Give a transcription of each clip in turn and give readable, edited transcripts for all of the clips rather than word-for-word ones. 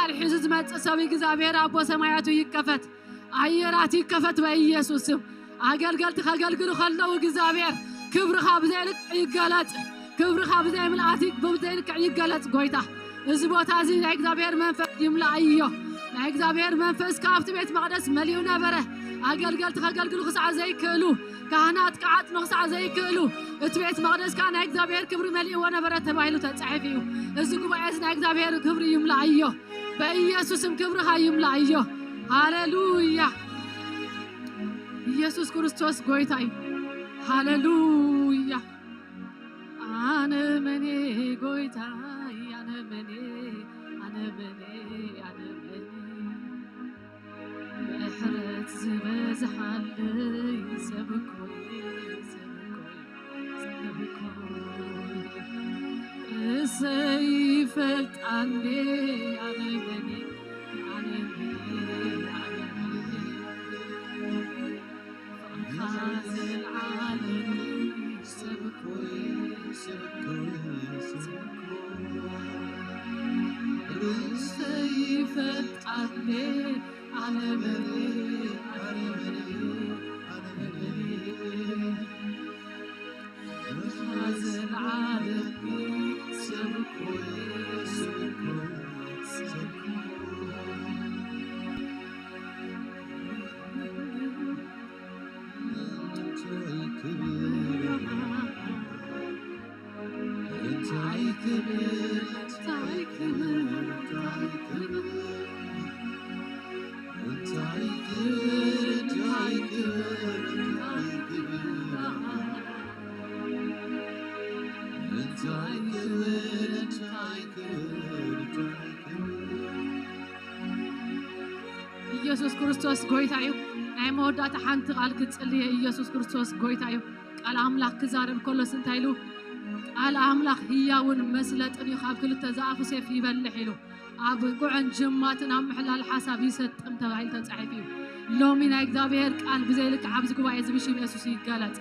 ቃል حزز متصابي እግዚአብሔር አቦ ሰማያቱ ይከፈት አየራት ይከፈት በኢየሱስ ስም አገልገልት ከገልግሉ خلو እግዚአብሔር ክብርኻ በዘይልቅ ይገለጥ ክብርኻ በዘይ መልአቲክ በዘይልቅ ይገለጥ ጎይታ እዚ ቦታ እዚ ናይ እግዚአብሔር መንፈስ ይምላእዮ ናይ እግዚአብሔር መንፈስ ካፍት ቤት መቅደስ መሊኡ ነበረ አገልገልት ከገልግሉ ክሳዕ ዘይክእሉ ካህናት ከዓት ንክሳዕ ዘይክእሉ እቲ ቤት መቅደስ ካ ናይ እግዚአብሔር ክብሪ መሊኡ ነበረ ተባሂሉ ተጻሒፍ እዩ እዚ ጉባኤ ናይ እግዚአብሔር ክብሪ ይምላእዮ በኢየሱስም ክብርኻ ይምላእዮ ሃሌሉያ ኢየሱስ ክርስቶስ ጎይታ እዩ ሃሌሉያ አነ መኔ ጎይታ አነ መኔ بحرت زبزحلي سبكوي سيفلت عندي على بني خاز العالم سبكوي سيفلت عندي على بني خازن عالمي سبكوي ኢየሱስ ክርስቶስ ጎይታ እዩ ናይ መወዳእታ ሓንቲ ቃል ክጽልይ ኢየሱስ ክርስቶስ ጎይታ እዩ ቃል አምላክ ክዛረብ ከሎ ስንታይሉ ቃል አምላክ ህያውን መስለጥን ይኻብ ክልተ ዘአፉ ሰይፍ ይበልሕ ኢሉ አብ ጉዕን ጅማትን አብ ምሕላል ሓሳብ ይሰጥም ተባሂሉ ተጻሒፍ እዩ ሎሚ ናይ እግዚአብሔር ቃል ብዘይልክ ዓብዚ ጉባኤ ዝብሽም ኢየሱስ ይገለጽ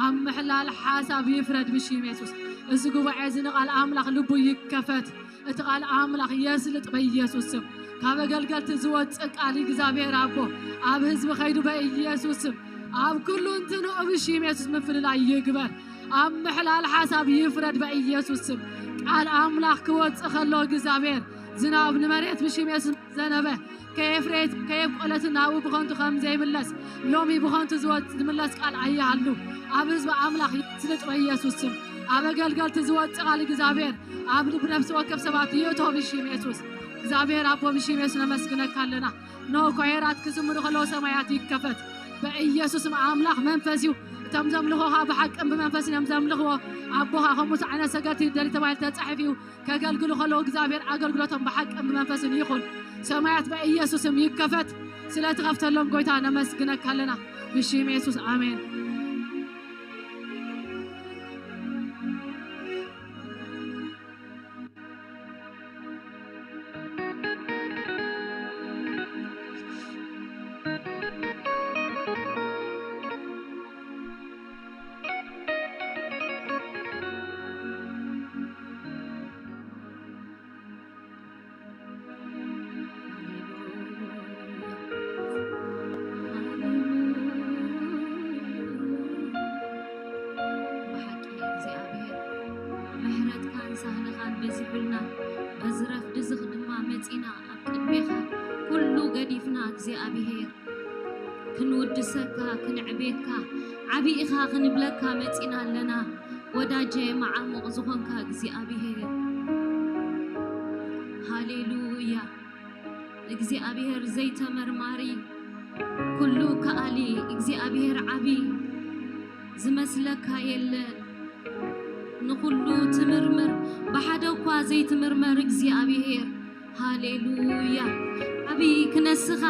አብ ምሕላል ሓሳብ ይፍረድ ብሽም ኢየሱስ እዚ ጉባኤ እዚ ቃል አምላክ ልቡ ይከፈት እቲ ቃል አምላክ የስልጥ በኢየሱስ ስም ካብ አገልገልት ዝወጽእ ቃል እግዚአብሔር አቦ አብ ህዝብ ኸይዱ በኢየሱስ ስም አብ ኩሉ እንትኑ ብሽም ኢየሱስ ምፍልላይ ይግበር አብ ምሕላል ሓሳብ ይፍረድ በኢየሱስ ስም ቃል አምላክ ክወጽእ ከሎ እግዚአብሔር ዝናብ ንመሬት ብሽም ኢየሱስ ዘነበ ከኤፍሬት ቆለትና ወብኾንቱ ከም ዘይምለስ ሎሚ ብኾንቱ ዝምለስ ቃል አያሉ አብ ህዝብ አምላክ ይስልጥ በኢየሱስ ስም አብ አገልገልት ዝወጽእ ቃል እግዚአብሔር አብ ልብ ነፍስ ወከፍ ሰባት ይእቶ ብሽም ኢየሱስ እግዚአብሔር አቦ ብሽም ኢየሱስ ነመስግነካለና ነው ኮይራት ክዝምሩ ከሎ ሰማያት ይከፈት በኢየሱስ አምላክ መንፈስ እዩ እቶም ዘምልኹኻ ብሓቅን ብመንፈስን ዘምልኽዎ አቦኻ ከምኡስ ዓይነት ሰገርቲ ደሊ ተባሂሉ ተጻሒፍ እዩ ከገልግሉ ከለዉ እግዚአብሔር አገልግሎቶም ብሓቅን ብመንፈስን ይኹን ሰማያት በኢየሱስም ይከፈት ስለትኸፍተሎም ጎይታ ነመስግነካለና ብሽም ኢየሱስ አሜን እግዚአብሔር ክንወድሰካ ክንዕቤካ ዓቢኢኻ ክንብለካ መጺና ኣለና ወዳጄ ማዓሙቕ ዝኾንካ እግዚአብሔር ሃሌሉያ እግዚአብሔር ዘይተመርማሪ ኩሉ ከአሊ እግዚአብሔር ዓቢ ዝመስለካ የለን ንኩሉ ትምርምር በሓደኳ ዘይትምርመር እግዚአብሔር ሃሌሉያ ዓቢ ክነስኻ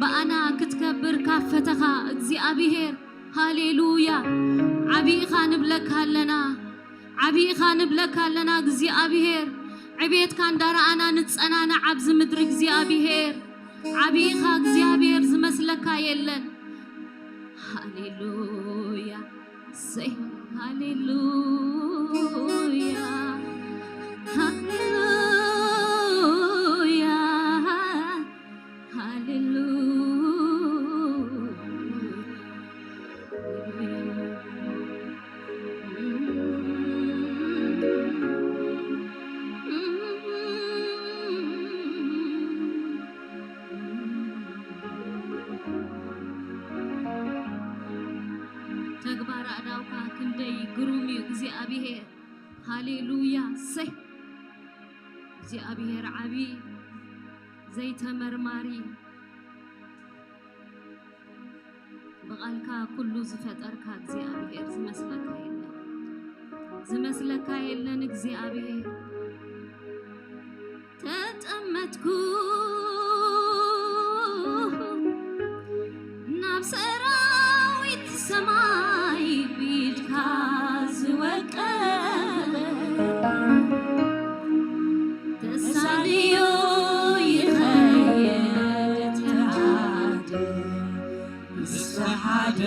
በአና ክትከብር ካፈተኻ እግዚአብሔር ሃሌሉያ ዓቢኢኻ ንብለካለና እግዚአብሔር عبيتك እንዳራአና ንጸናና ዓብዝ ምድር እግዚአብሔር ዓቢኢኻ እግዚአብሔር ዝመስለካ የለን ሃሌሉያ say hallelujah hallelujah أبارأداوكا كندي قرومي እግዚአብሔር هاليلويا سي እግዚአብሔር عبي زي تمرماري بقالكا كله زفتركا እግዚአብሔር زمسلكا يلن እግዚአብሔር تتأمتكو نبسراويت سماي بيدكا زوكا تساليو يخيل تحاد استحاد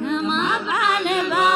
كما بعلبا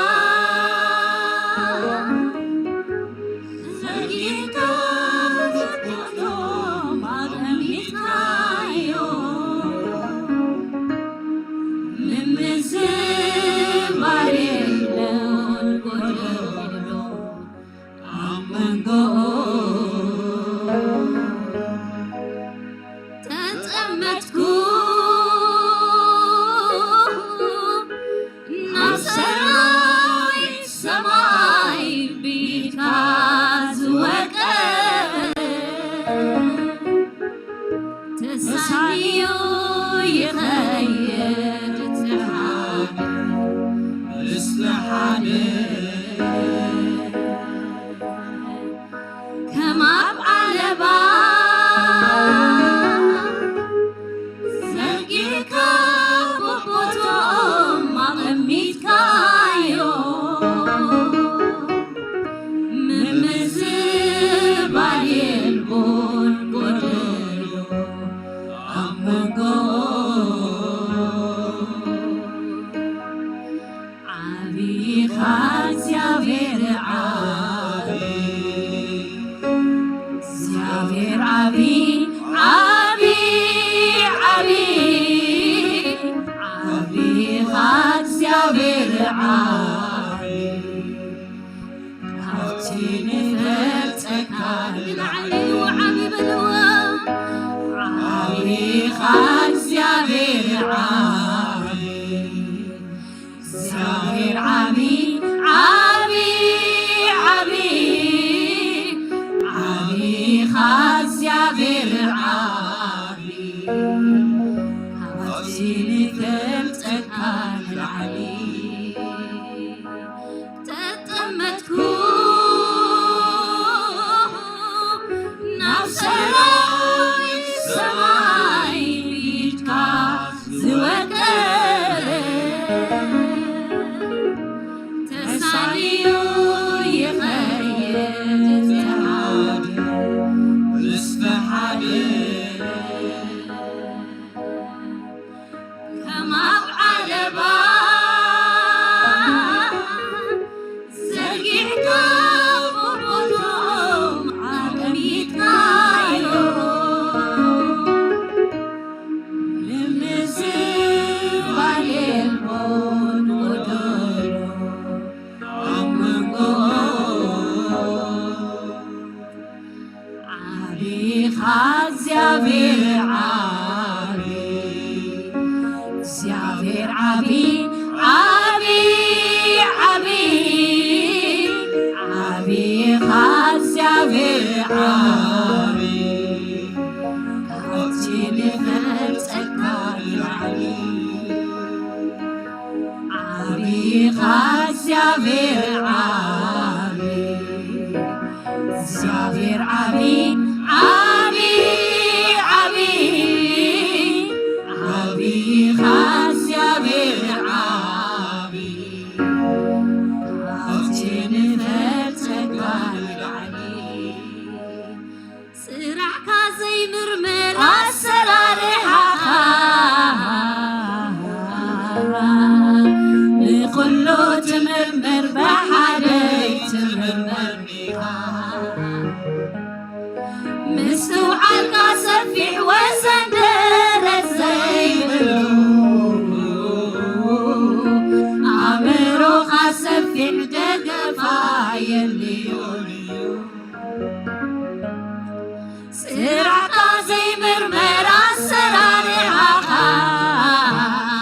سرعة زي مرمرة سراري عقا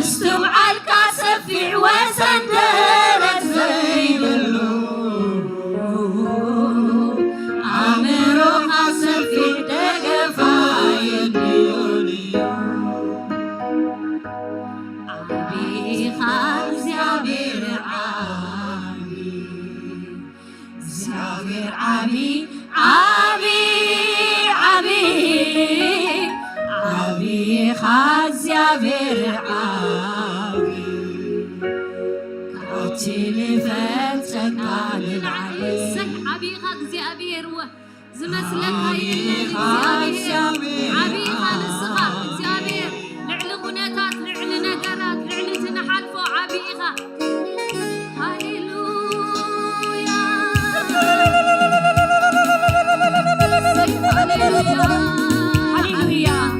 مستوعلك سفيع وسندرك زيللو عمروك سفيع دقفا يديوني عبي خالزي عبير عبي زعبير عبي عبي عبي عبي خالزي عبير عبي كوتيلي فتك على العلي عبي خالزي عبير زمسلك هاي الزيابير عبي خالصها زيابير لعل غناتات لعل نقرات لعل تنحلفو عبيها هاليلويا هاليلويا هاليلويا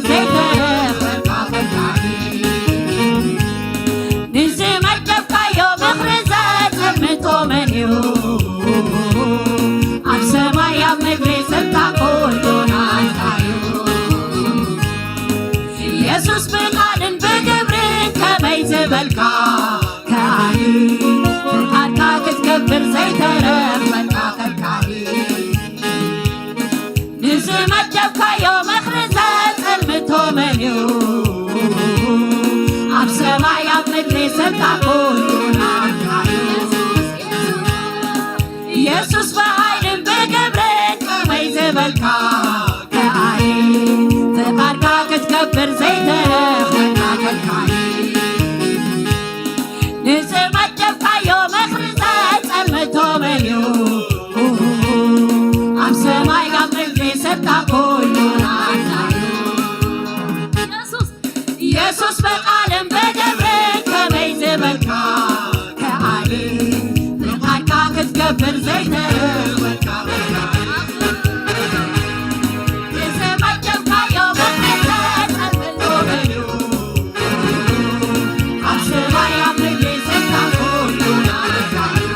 ዘይተረኽበካ ከልካሊ ንዝመደብካዮ ምኽሪ ዘጥምቶ መን እዩ ኣብ ሰማይ ኣብ ምድሪ ስልጣን ኩሉ ናትካ እዩ ኢየሱስ ብቃልን ብግብርን ከመይ ዝበልካ ከኣኒ ፍቃድካ ክትገብር ዘይተረኽበካ ከልካሊ ንዝመደብካዮ ምኽሪ ዘጥምቶ መን እዩ ኣብ ሰማይ ኣብ ምድሪ ስልጣን ኩሉ ናትካ እዩ ኢየሱስ ብኃይልን ብግብርን ከመይ ዝበልካ ከኣኒ ፍቃድካ ክትገብር ዘይተረኽበካ ከልካሊ ንዝመደብካዮ ምኽሪ ዘጥምቶ መን እዩ ኣብ ሰማይ ኣብ ምድሪ ስልጣን ኩሉ ናትካ እዩ ኢየሱስ ብቃልን ብግብርን ከመይ ዝበልካ ከኣኒ ፍቃድካ ክትገብር ዘይተረኽበካ ንዝመደብካዮ ምኽሪ ዘጥምቶ መን እዩ ኣብ ሰማይ ኣብ ምድሪ ስልጣን ኩሉ ናትካ እዩ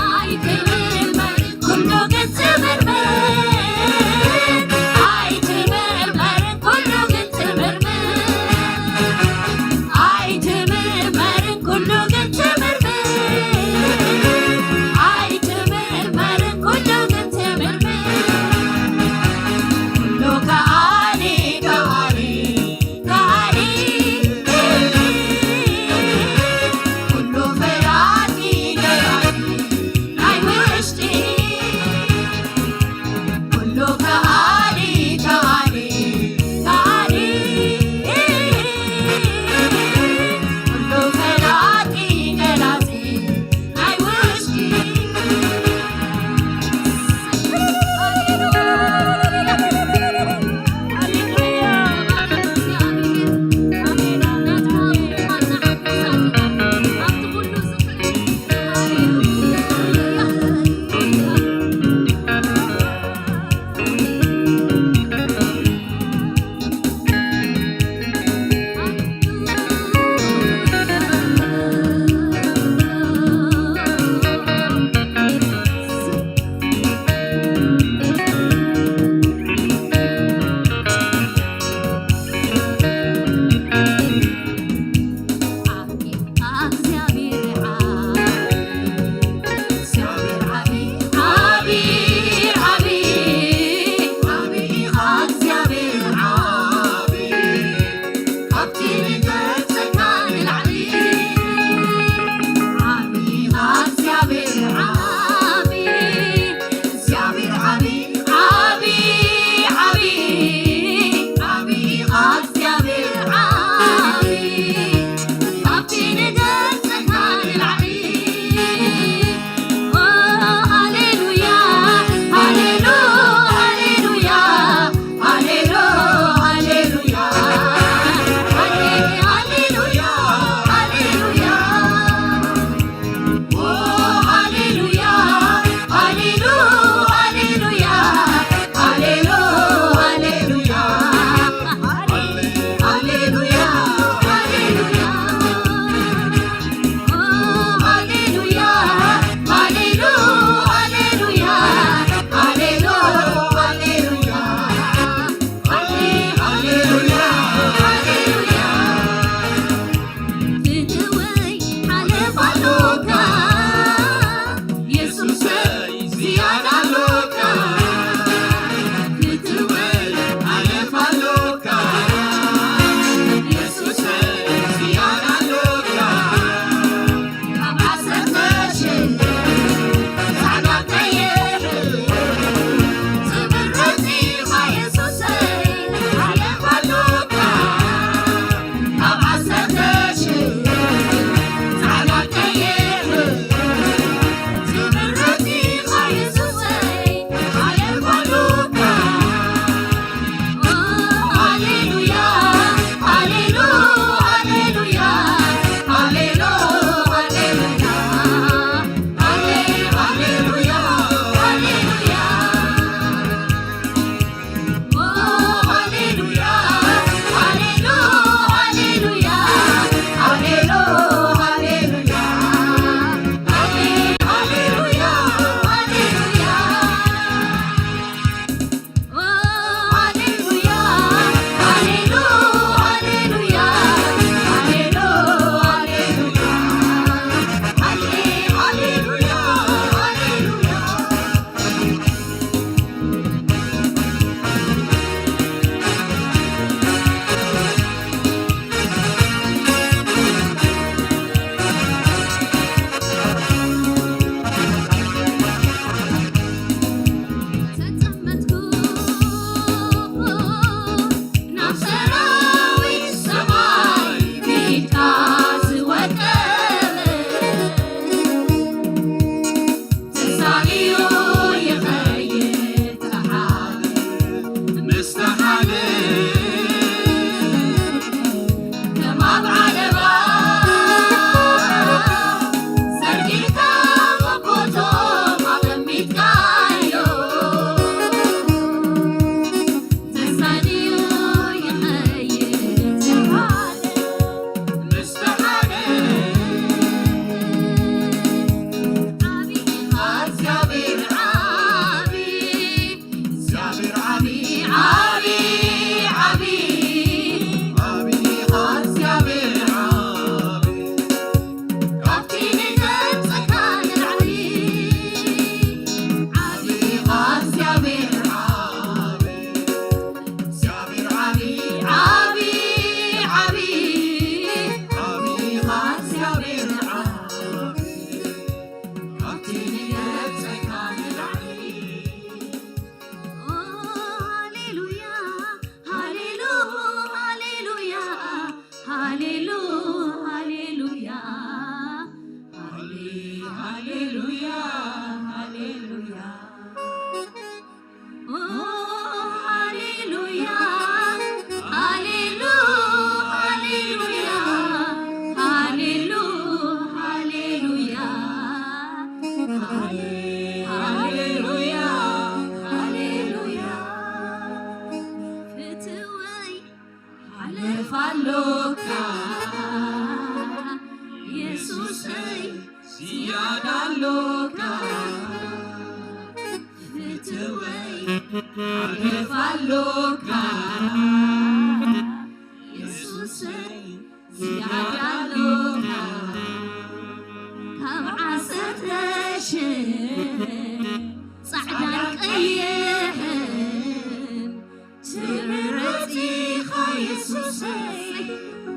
ኣይትምርመርን ኩሉ ግን ትምርምር ኣይትምርመርን ኩሉ ግን ትምርምር Alefaloka Jesus Siadaloka Fitaway Alefaloka Jesus Siadaloka كبعسرتش صعدا قيح سرتي خيسوسي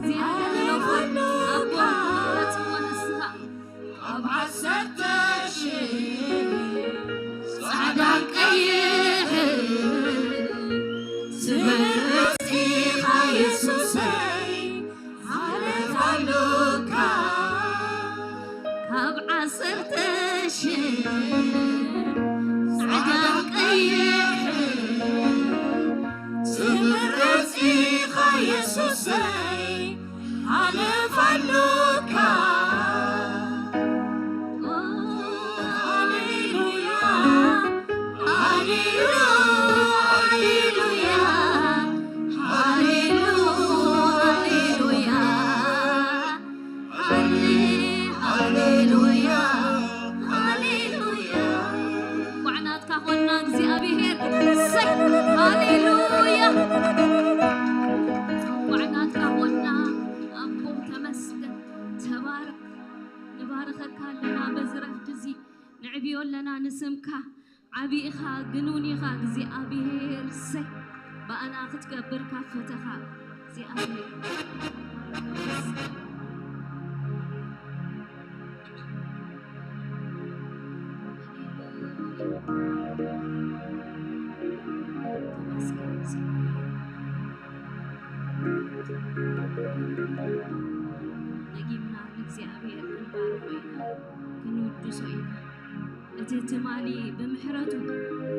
زيادة لفلوكا كبعسرتش صعدا قيح سرتي خيسوسي على فلوكا كبعسرتش صعدا قيح سمرتي خيسوسي على فلوكا هاليلويا هاليلويا هاليلويا هاليلويا هاليلويا وعناتك قلنا እግዚአብሔር هاليلويا وعناتك قلنا أبو تمسكن تبارك نباركك لنا بزرف دزي نعبيون لنا نسمك عبيخا جنونيخا እግዚአብሔር سي بأنا أختكبر كفتخا እግዚአብሔር نجيبنا لእግዚአብሔር كنباركوينا كنودسوينا እትትማሊ ብምሕረቱ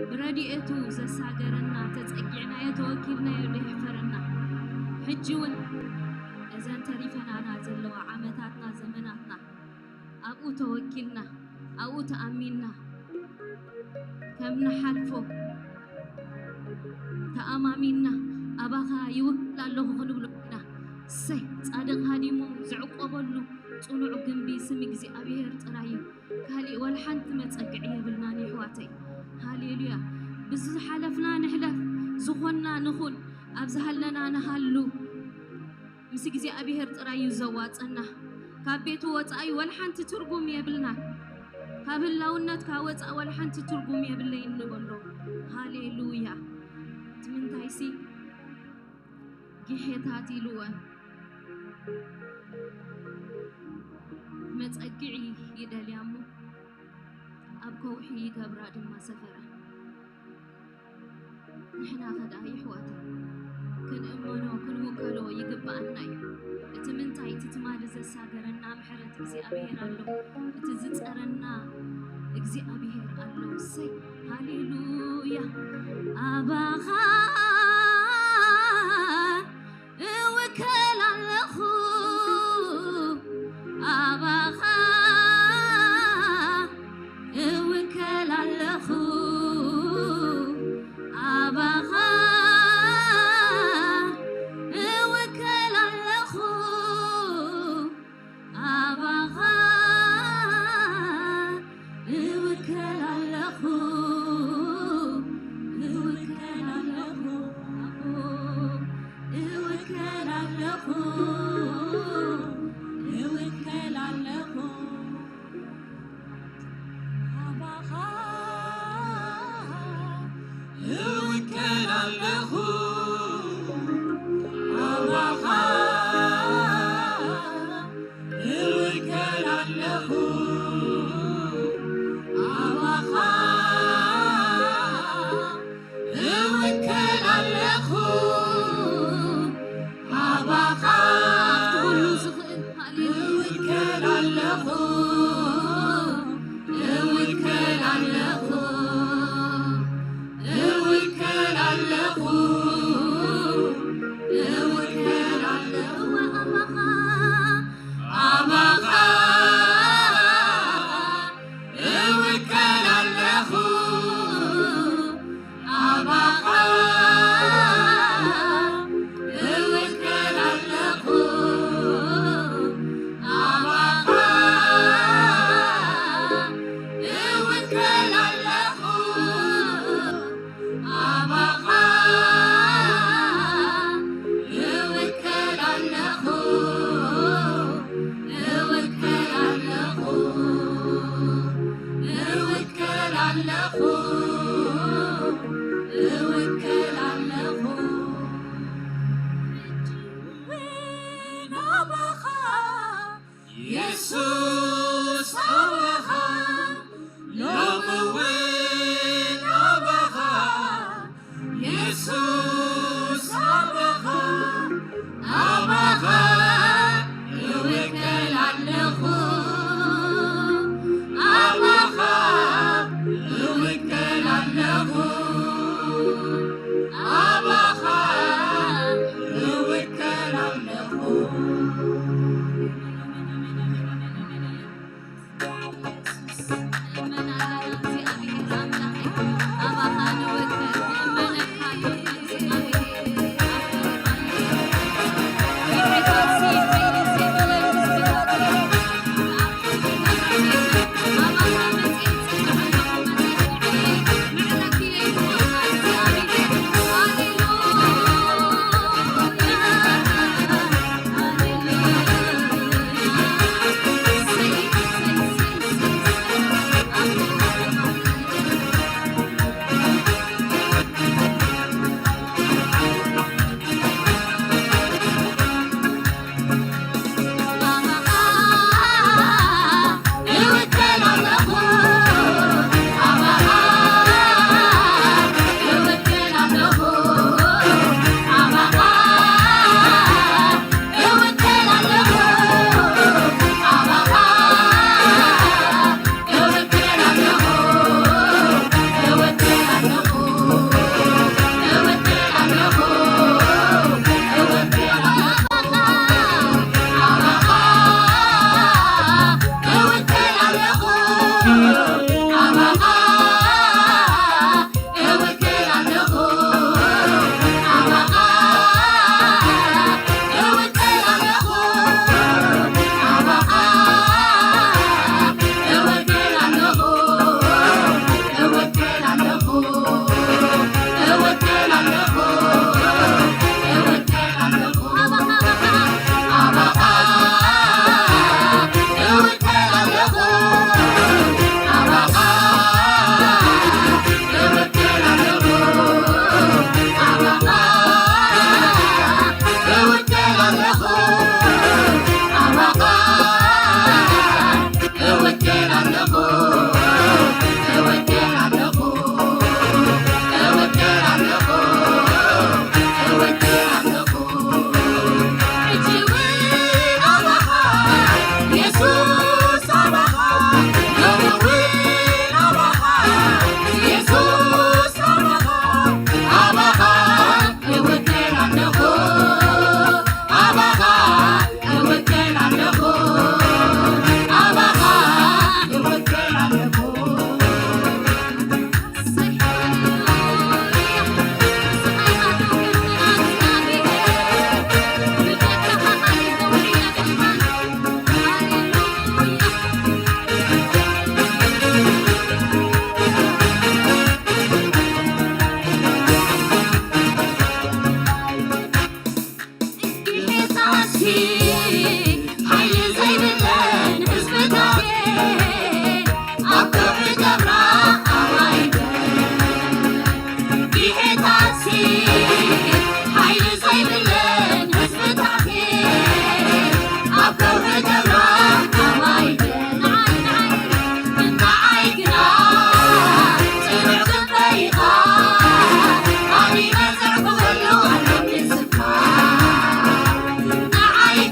ብረድኤቱ ዘሳገረና ተጸጊዕና የተወኪልና ይድሕፈረና ሕጂውን እዘን ተሪፈናና ዘለዋ ዓመታትና ዘመናትና ኣብኡ ተወኪልና ኣብኡ ተኣሚንና ከምንሓልፎ ተኣማሚንና ኣባኻ ይውክል ኣለኹ ክንብሎ ኢና እሰይ ጻድቕ ሃዲሙ ዝዕቆበሉ ጽኑዕ ግንቢ ስም እግዚኣብሔር ጥራይ እዩ ካሊእ ወልሓንቲ መጸግዒ የብልናን ኣሕዋተይ ሃሌሉያ ብዝሓለፍና ንሕለፍ ዝኾንና ንኹን ኣብ ዝሃለና ንሃሉ ምስ እግዚኣብሔር ጥራይ እዩ ዘዋፀና ካብ ቤቱ ወፃኢ ወልሓንቲ ትርጉም የብልናን ካብ ህላውነት ካብ ወፃኢ ወልሓንቲ ትርጉም የብለይ እንበሎ ሃሌሉያ ትምንታይሲ ጊሕታት ኢሉወን መጸግዒ ይደልያሙ ኣብ ከውሒ ይገብራ ድማ ሰፈራ ንሕና ኸዳ ይሕዋተይ ክንእመኖ ክንውከሎ ይግባአና እዩ እቲ ምንታይ እቲ ትማሊ ዘሳገረና ምሕረት እግዚኣብሔር ኣሎ እቲ ዝጸረና እግዚኣብሔር ኣሎ እሰይ ሃሌሉያ ኣባኻ እውከል ኣለኹ ኣባኻ እውከል ኣለኹ ኣባኻ እውከል ኣለኹ ኣባኻ እውከል ኣለኹ እውከል ኣለኹ እውከል ኣለኹ እውከል ኣለኹ ኣባኻ እውከል ኣለኹ ኣባኻ እውከል ኣለኹ ኣባኻ እውከል ኣለኹ ኣባኻ I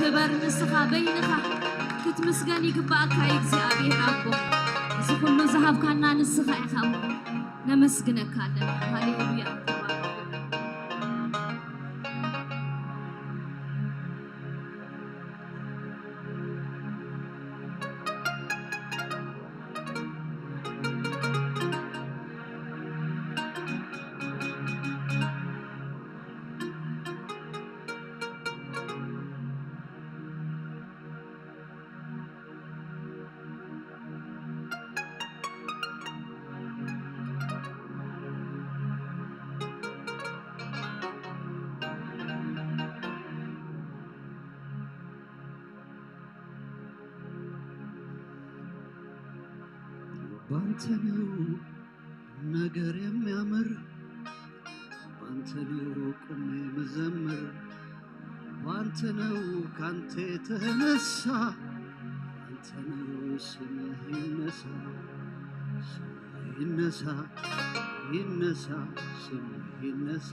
ክበር ንስኻ በይንኻ ክትምስገን ይግባእካ እግዚአብሔር አቦ እዚ ኩሉ ዝሃብካና ንስኻ ኢኻ ነመስግነካ ኣለና ሃሌሉያ ባንተ ነው ነገር የሚያምር ባንተ ነው ቆሜ መዘምር ባንተ ነው ካንተ የተነሳ ባንተ ነው ስምህ ይነሳ ይነሳ ይነሳ ስምህ ይነሳ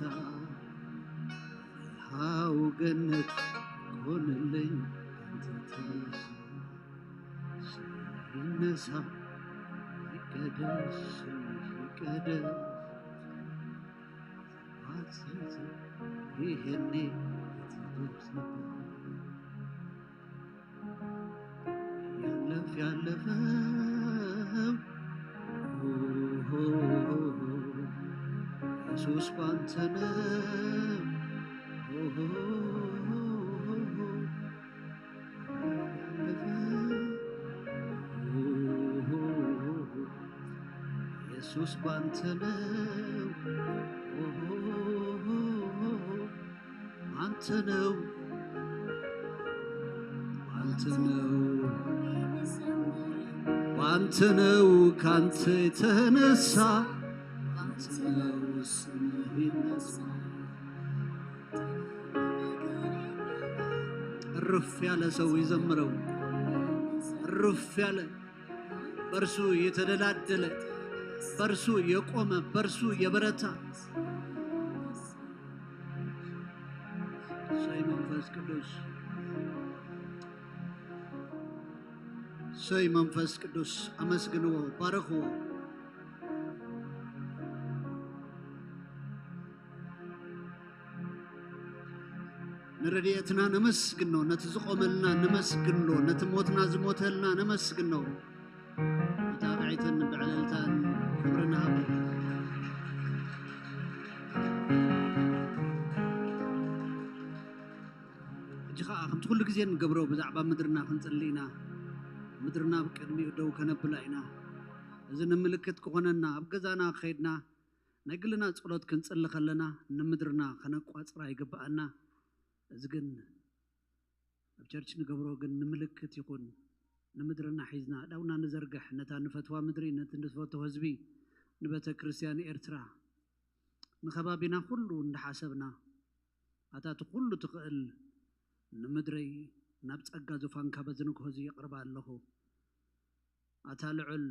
ሃው ገነት ሆነልኝ ካንተ ተነሳ ይነሳ ይቀደስ ይቀደስ አጽንት ይሄኔ ትደርስ ነበር ያለፈው ኢየሱስ ባንተ ነው ኢየሱስ ባንተ ነው አንተ ነው አንተ ነው አንተ ነው ካንተ የተነሳ አንተ ነው ስምህ ይነሳ እርፍ ያለ ሰው ይዘምረው እርፍ ያለ በርሱ የተደላደለ በርሱ የቆመ በርሱ የበረታ ሰይ መንፈስ ቅዱስ አመስግንዎ ባርክዎ ንረድኤትና ነመስግኖ ነቲ ዝቆመልና ነመስግኖ ነቲ ሞትና ዝሞተልና ነመስግኖ ታብዒትን ብዕለልታን ክብርና እጂ ከዓ ከምቲ ኩሉ ግዜ ንገብሮ ብዛዕባ ምድርና ክንፅልይና ምድርና ብቅድሚኡ ደው ከነብላ ኢና እዚ ንምልክት ክኾነና ኣብ ገዛና ከይድና ናይ ግልና ፀሎት ክንፅሊ ከለና ንምድርና ከነቋፅራ ይግባአና እዚ ግን ኣብ ቸርች ንገብሮ ግን ንምልክት ይኹን ንምድርና ሒዝና ዳውና ንዘርግሕ ነታ ንፈትዋ ምድሪ ነቲ ንፈትዎ ህዝቢ ንቤተ ክርስቲያን ኤርትራ ንኸባቢና ኩሉ እንዳሓሰብና ኣታቱ ኩሉ ትኽእል ንምድረይ ናብ ፀጋ ዙፋንካ በዝንግሆ እዚ የቕርባ ኣለኹ ኣታ ልዑል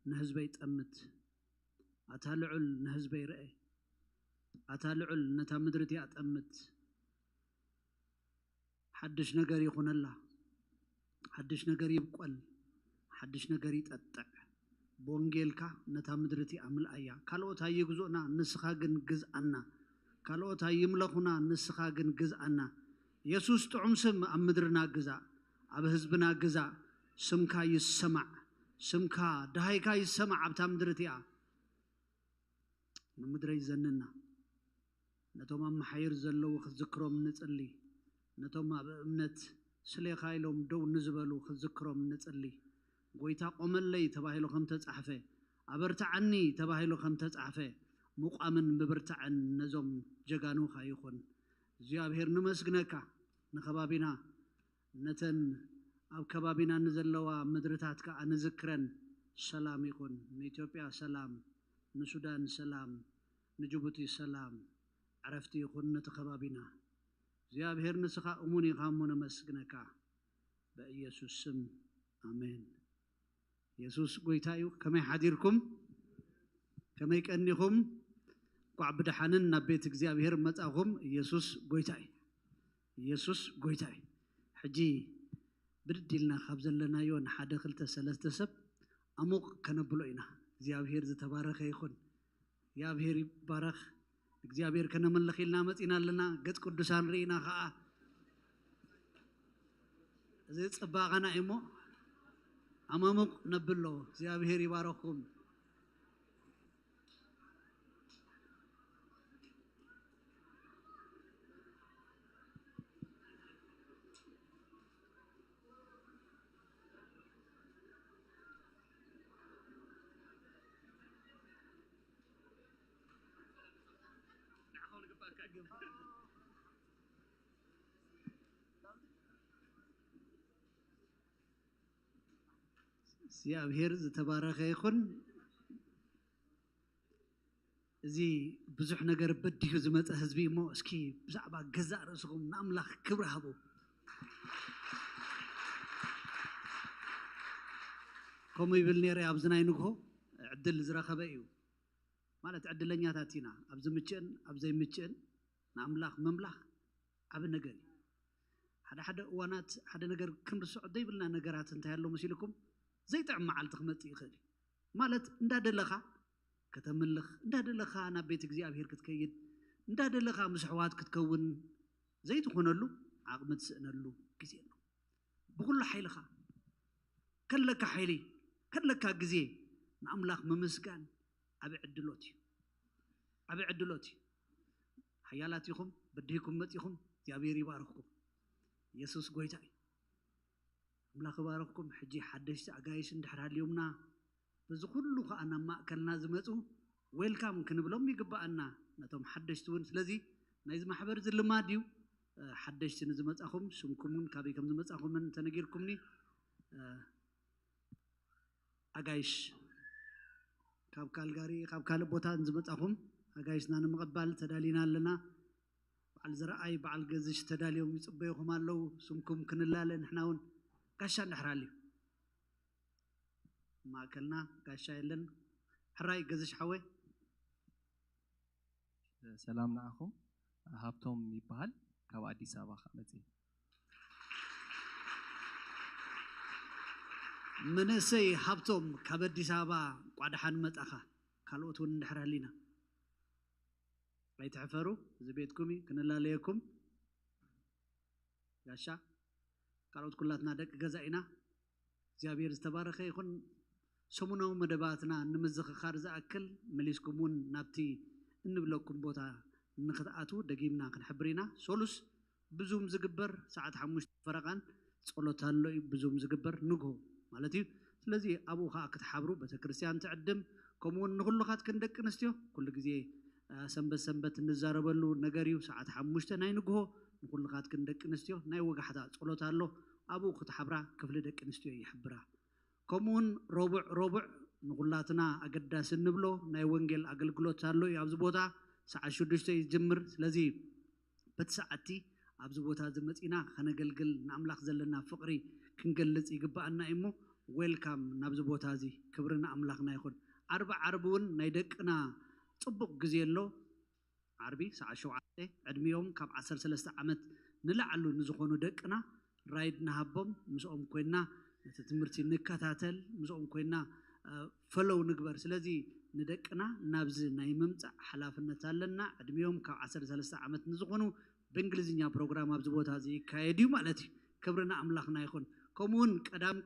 ንህዝበይ ጠምት ኣታ ልዑል ንህዝበይ ርአ ኣታ ልዑል ነታ ምድርቲ ኣጠምት ሓድሽ ነገር ይኹነላ ሓድሽ ነገር ይብቆል ሓድሽ ነገር ይጠጥዕ በወንጌልካ ነታ ምድርቲ ኣምልኣያ ካልኦት ኣይግዙእና ንስኻ ግን ግዝኣና ካልኦት ኣይምለኹና ንስኻ ግን ግዝኣና ኢየሱስ ጥዑም ስም ኣብ ምድርና ግዛእ ኣብ ህዝብና ግዛእ ስምካ ይሰማዕ ስምካ ድሃይካ ይሰማዕ ኣብታ ምድርቲ እያ ንምድረይ ዘንና ነቶም ኣመሓይር ዘለዉ ክዝክሮም ንፅሊ ነቶም ኣብ እምነት ስለኻ ኢሎም ደው ንዝበሉ ክዝክሮም ንፅሊ ጎይታ ቆመለይ ተባሂሉ ከም ተጻሕፈ ኣበርታዓኒ ተባሂሉ ከም ተጻሕፈ ሙቋምን ብብርታዕን ነዞም ጀጋኑኻ ይኹን እግዚአብሔር ንመስግነካ ንኸባቢና ነተን ኣብ ከባቢና ንዘለዋ ምድርታትካ ንዝክረን ሰላም ይኹን ንኢትዮጵያ ሰላም ንሱዳን ሰላም ንጅቡቲ ሰላም عرفتي يخون نتخبابنا እግዚአብሔር ንስኻ እሙን ኢኻ እሞ ነመስግነካ በኢየሱስ ስም አሜን። ኢየሱስ ጎይታ እዩ። ከመይ ሓዲርኩም ከመይ ቀኒኹም ቋዕ ብድሓንን ናብ ቤት እግዚአብሔር መጻኹም ኢየሱስ ጎይታ እዩ። ኢየሱስ ጎይታ እዩ። حجي بدلنا خبزلنا يون حدا خلت سلسة سب أموق كنبلوينا زيابير زتبارك يكون يابير بارك زيابير كنا من لخيلنا متينا لنا قد قدسان رينا خاء زيت أباغنا إمو أمامك نبلو زيابير يبارككم زيابير زتبارك يكون زي بزح نجار بديه زمت حزبي مو اسكي بزعبا جزاء رسكم نملخ كبر هبو كم يبلني رأي أبزنا ينقه عدل زراخة بيو ما لا تعدل لنا تاتينا أبز متشن أبزي متشن نملخ مملخ أب نجاري حدا وانات حدا نجار كم السعودية يبلنا نجارات انتهى له مسيلكم زي تعم مع التخمت يخلي مالت نداد لخا كتملخ نداد لخا أنا بيتك زي أبهير كتكيد نداد لخا مسحوات كتكون زي تكون له عقمت سأنا له كزين بقول له حيلخا كلك حيلي كلك جزي نملخ ممسكان أبي عدلوتي حيالاتكم بديكم متيكم زيابير يبارككم يسوس قويتاي أملاك بارككم حجي حدش عجايش ندحر اليومنا بس كله أنا ما كلنا زمتو ويلكم كنبلهم يقبأنا نتوم حدش تون سلزي نايز محبر زل ما ديو حدش تنزمت أخم سمكمون كابيكم زمت أخم من تنجيركمني عجايش كاب كالغاري كاب كالبوتان زمت أخم عجايش نان مقبل تدالينا لنا بعد زرعي بعد جزش تداليهم يصبيهم الله سمكم كنلا نحناون كاشان نحرالي ما أكلنا كاشا يلن حراي جزش حوي سلام عليكم هابتوم يبهل كوادي سابا خمسي منسي هابتوم كبدي سابا قعد حن متأخا كالوتون نحرالينا بيتعفروا زبيتكمي كنلا ليكم كاشا كالوت كلاتنا دك جزائنا زيابير استبارك يكون سمونا مدباتنا نمزخ خارج أكل مليسكمون نبتي نبلوكم بوتا نخطأتو دقيمنا كنحبرينا سولس بزوم زقبر ساعة حموش فرقان صلوت هاللوي بزوم زقبر نقو مالتي لذي أبوها كتحبرو بتكريستيان تعدم كمون نقول لغات كندك نستيو كل جزء سنبت نزاربلو نجاريو ساعة حموش تناي نقو نقول لغات كندك نستيو ناي وجه حدا صلوت هاللو أبو كتحبرا كفل دك نستيو يحبرا كمون ربع نقولاتنا أقدس النبلو ناي ونجل أقلقلو تالو يابزبوتا ساعة شدشتي يجمر لذي بتساعتي أبزبوتا زمتينا خنا قلقل نعمل خزلنا فقري كنقلت يقبأنا إمو ويلكم نابزبوتا زي كبرنا أملاخنا يخون عربون نايدكنا طبق جزيلو عربي ساعة شوعتي عدميوم كاب 13 عمت نلعلو نزخونو دكنا رايد نهبهم مسؤوم كوينا تتمرتي نكاتاتل مسؤوم كوينا فلو نكبر سلازي ندكنا نابز نايممت حلافنا تالنا عدميوم كاب 13 عمت نزخونو بإنجليزية برنامج أبزبوت هذه كايديو مالتي كبرنا أملاخنا يكون كمون قدام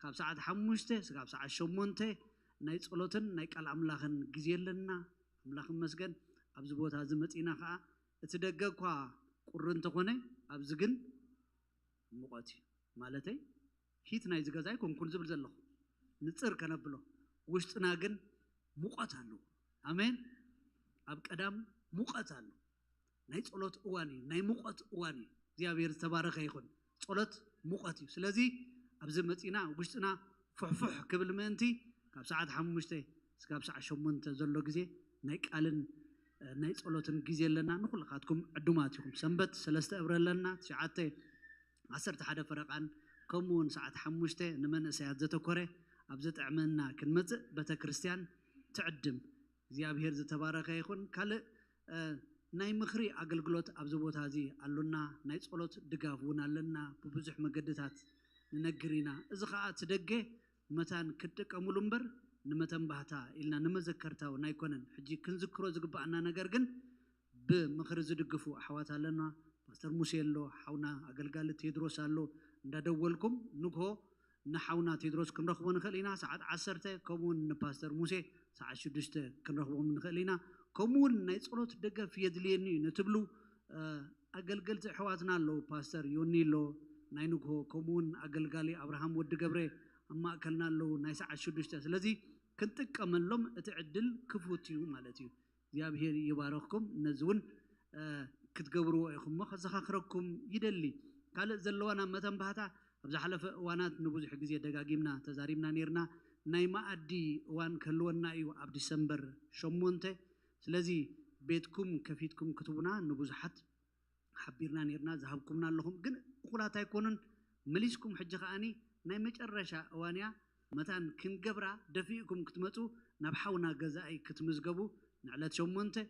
كاب ساعة حموشته كاب ساعة شمونته نايت صلوتن نايك على أملاخن جزيلنا أملاخن مسجن أبزبوت هذا متينا خا تدقق خا قرن تكونه أبزجن مقاتي مالتي هيت نايز جزاي كون كل زبل زلوا نتصر كنبلو وشتنا جن مقاتلو آمين أب قدام مقاتلو ناي صلوت أواني ناي مقات أواني زيابير تبارك يكون صلوت مقاتي سلازي أبز متينا وشتنا فح قبل ما أنتي كاب ساعة حموشته كاب ساعة شمونته زلوا جزء نايك ألن ناي صلوتن جزء لنا نقول لقاتكم عدوماتكم سنبت 3 أبريل لنا ساعته 10 حدا فرق عن كمون ساعة حموشته نمن ساعات زتكره أبزت عملنا كنمت بتكريستيان تعدم زيابير تبارك يكون كله ናይ ምኽሪ ኣገልግሎት ኣብ ዝቦታ እዚ ኣሎና ናይ ጸሎት ድጋፍ እውን ኣለና ብብዙሕ መገድታት ንነግር ኢና እዚ ከዓ ትደገ መታን ክጥቀሙሉ እምበር ንመተንባህታ ኢልና ንመዘከርታው ናይኮነን ሕጂ ክንዝክሮ ዝግባአና ነገር ግን ብምኽሪ ዝድግፉ ኣሕዋት ኣለና ፓስተር ሙሴ ኣሎ ሓውና ኣገልጋሊ ቴድሮስ ኣሎ እንዳደወልኩም ንግሆ ንሓውና ቴድሮስ ክንረኽቦ ንኽእል ኢና ሰዓት 10 ከምኡውን ንፓስተር ሙሴ ሰዓት 6 ክንረኽቦም ንኽእል ኢና ከምኡውን ናይ ጸሎት ደገፍ የድልየኒ ንትብሉ ኣገልገልቲ ኣሕዋትና ኣለዉ ፓስተር ዮኒ ኣሎ ናይ ንግሆ ከምኡውን ኣገልጋሊ ኣብርሃም ወዲ ገብረ ኣብ ማእከልና ኣለዉ ናይ ሰዓት 6 ስለዚ ክንጥቀመሎም እቲ ዕድል ክፉት እዩ ማለት እዩ እግዚአብሔር ይባረኽኩም ነዚ እውን ክትገብርዎ ኢኹም ከዘኻኽረኩም ይደሊ ካልእ ዘለዋና መተንባህታ ኣብ ዝሓለፈ እዋናት ንብዙሕ ግዜ ደጋጊምና ተዛሪብና ነርና ናይ ማኣዲ እዋን ከልወና እዩ ኣብ ዲሰምበር 8 ስለዚ ቤትኩም ከፊትኩም ክትቡና ንብዙሓት ሓቢርና ነርና ዝሃብኩምና ኣለኹም ግን እኹላት ኣይኮኑን መሊስኩም ሕጂ ከኣኒ ናይ መጨረሻ እዋንያ መታን ክንገብራ ደፊእኩም ክትመፁ ናብ ሓውና ገዛኢ ክትምዝገቡ ንዕለት 8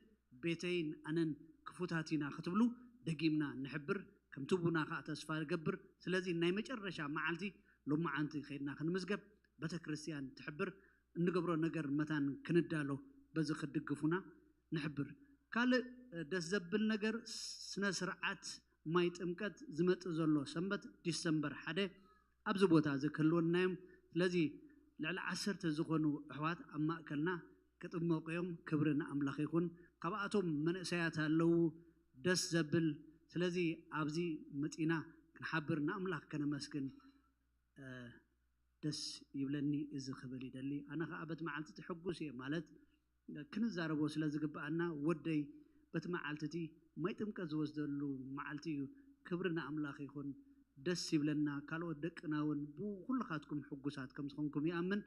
ቤተይን ኣነን ክፉታት ኢና ክትብሉ ደጊምና ንሕብር ከም ትቡና ከዓ ተስፋ ገብር ስለዚ ናይ መጨረሻ መዓልቲ ሎማዓንቲ ከይድና ክንምዝገብ ቤተ ክርስቲያን ትሕብር እንገብሮ ነገር መታን ክንዳሎ በዚ ክድግፉና ንሕብር ካልእ ደስ ዘብል ነገር ስነ ስርዓት ማይ ጥምቀት ዝመጽእ ዘሎ ሰንበት ዲሰምበር 1 ኣብዚ ቦታ ዝክልወናዮም ስለዚ ልዕሊ 10 ዝኾኑ ኣሕዋት ኣብ ማእከልና ክጥመቑ እዮም ክብሪ ንኣምላኽ ይኹን ካብኣቶም መንእሰያት ኣለዉ ደስ ዘብል ስለዚ ኣብዚ መፂና ክንሓብር ንኣምላኽ ከነመስግን ደስ ይብለኒ እዚ ክብል ይደሊ ኣነ ከዓ በቲ መዓልቲ ትሕጉስ እየ ማለት ክንዛረቦ ስለ ዝግባአና ወደይ በቲ መዓልቲ ማይ ጥምቀት ዝወስደሉ መዓልቲ እዩ ክብሪ ንኣምላኽ ይኹን ደስ ይብለና ካልኦት ደቅና እውን ብኩልኻትኩም ሕጉሳት ከም ዝኾንኩም ይኣምን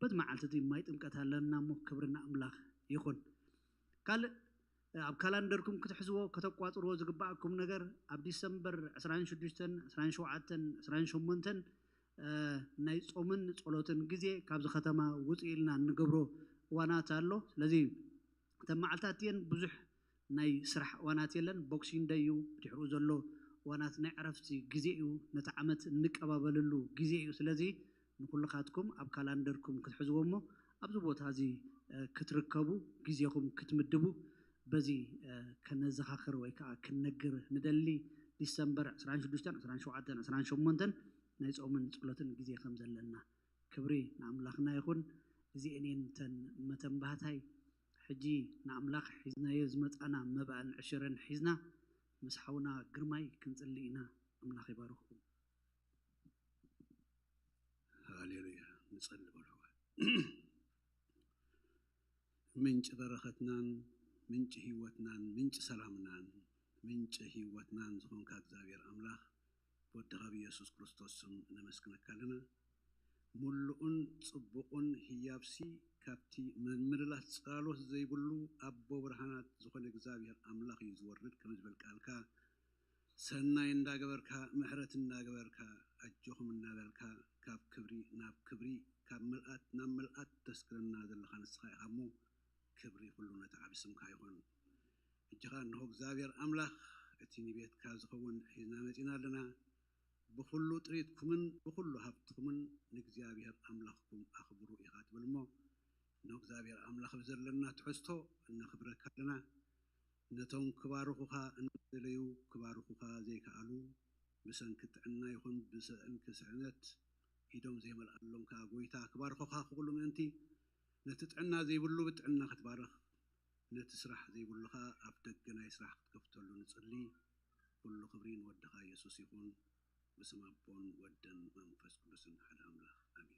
በቲ መዓልቲ ማይ ጥምቀት ኣለና እሞ ክብሪ ንኣምላኽ ይኹን ካልእ ኣብ ካላንደርኩም ክትሕዝዎ ከተቋፅርዎ ዝግባአኩም ነገር ኣብ ዲሰምበር 26 27 28 ናይ ጾምን ጸሎትን ግዜ ካብዚ ከተማ ውፅእ ኢልና ንገብሮ እዋናት ኣሎ ስለዚ እተን መዓልታት እየን ብዙሕ ናይ ስራሕ እዋናት የለን ቦክሲንግ ደይ እዩ ብድሕሪኡ ዘሎ እዋናት ናይ ዕረፍቲ ግዜ እዩ ነቲ ዓመት እንቀባበለሉ ግዜ እዩ ስለዚ ንኩልኻትኩም ኣብ ካላንደርኩም ክትሕዝዎ እሞ ኣብዚ ቦታ እዚ ክትርከቡ ግዜኹም ክትምድቡ በዚ ከነዘኻኽር ወይ ከዓ ክንነግር ንደሊ ዲሰምበር 26 27 28 ናይ ጾምን ጸሎትን ግዜ ከም ዘለና ክብሪ ንኣምላኽና ይኹን እዚአን ተን መተንባህታይ ሕጂ ንኣምላኽ ሒዝናዮ ዝመፃና መባእን ዕሽርን ሒዝና ምስ ሓውና ግርማይ ክንጽሊ ኢና ኣምላኽ ይባርኽኩም ሃሌሉያ ንጸሊ በልዋ ምንጭ በረኸትናን ምንጭ ህይወትናን ምንጭ ሰላምናን ምንጭ ህይወትናን ዝኾንካ እግዚአብሔር ኣምላኽ ወድኻ ኢየሱስ ክርስቶስ ስም ነመስግነካ ኣለና ሙሉኡን ጽቡቕን ህያብሲ ካብቲ ምልላት ጸሎት ዘይብሉ ኣቦ ብርሃናት ዝኾነ እግዚአብሔር ኣምላኽ እዩ ዝወርድ ከም ዝብል ቃልካ ሰናይ እንዳገበርካ ምሕረት እንዳገበርካ ኣጆኹም እናበልካ ካብ ክብሪ ናብ ክብሪ ካብ መልኣት ናብ መልኣት ተስክረና ዘለኻ ንስኻ ኢኻ እሞ ክብሪ ኩሉ ነቲ ዓብ ስምካ ይኹን እጅኻ እንሆ እግዚአብሔር ኣምላኽ እቲ ንቤትካ ዝኸውን ሒዝና መፂና ኣለና ብኩሉ ጥሪትኩምን ብኩሉ ሃብትኩምን ንእግዚአብሔር ኣምላኽኩም ኣኽብሩ ኢኻ ትብል እሞ ንእግዚአብሔር ኣምላኽ ብዘለና ትሕዝቶ እናኽብረካ ኣለና ነቶም ክባርኹኻ እንደለዩ ክባርኹኻ ዘይከኣሉ ብሰንኪ ጥዕና ይኹን ብሰንኪ ስዕነት ኢዶም ዘይመልኣሎም ከዓ ጎይታ ክባርኹኻ ክኽእሉ ምእንቲ ነቲ ጥዕና ዘይብሉ ብጥዕና ክትባርኽ ነቲ ስራሕ ዘይብሉኻ ኣብ ደገ ናይ ስራሕ ክትከፍተሉ ንጽሊ ኩሉ ክብሪ ንወድኻ ኢየሱስ ይኹን بسم أبون ودن منفس قدسن حدا أملاك آمين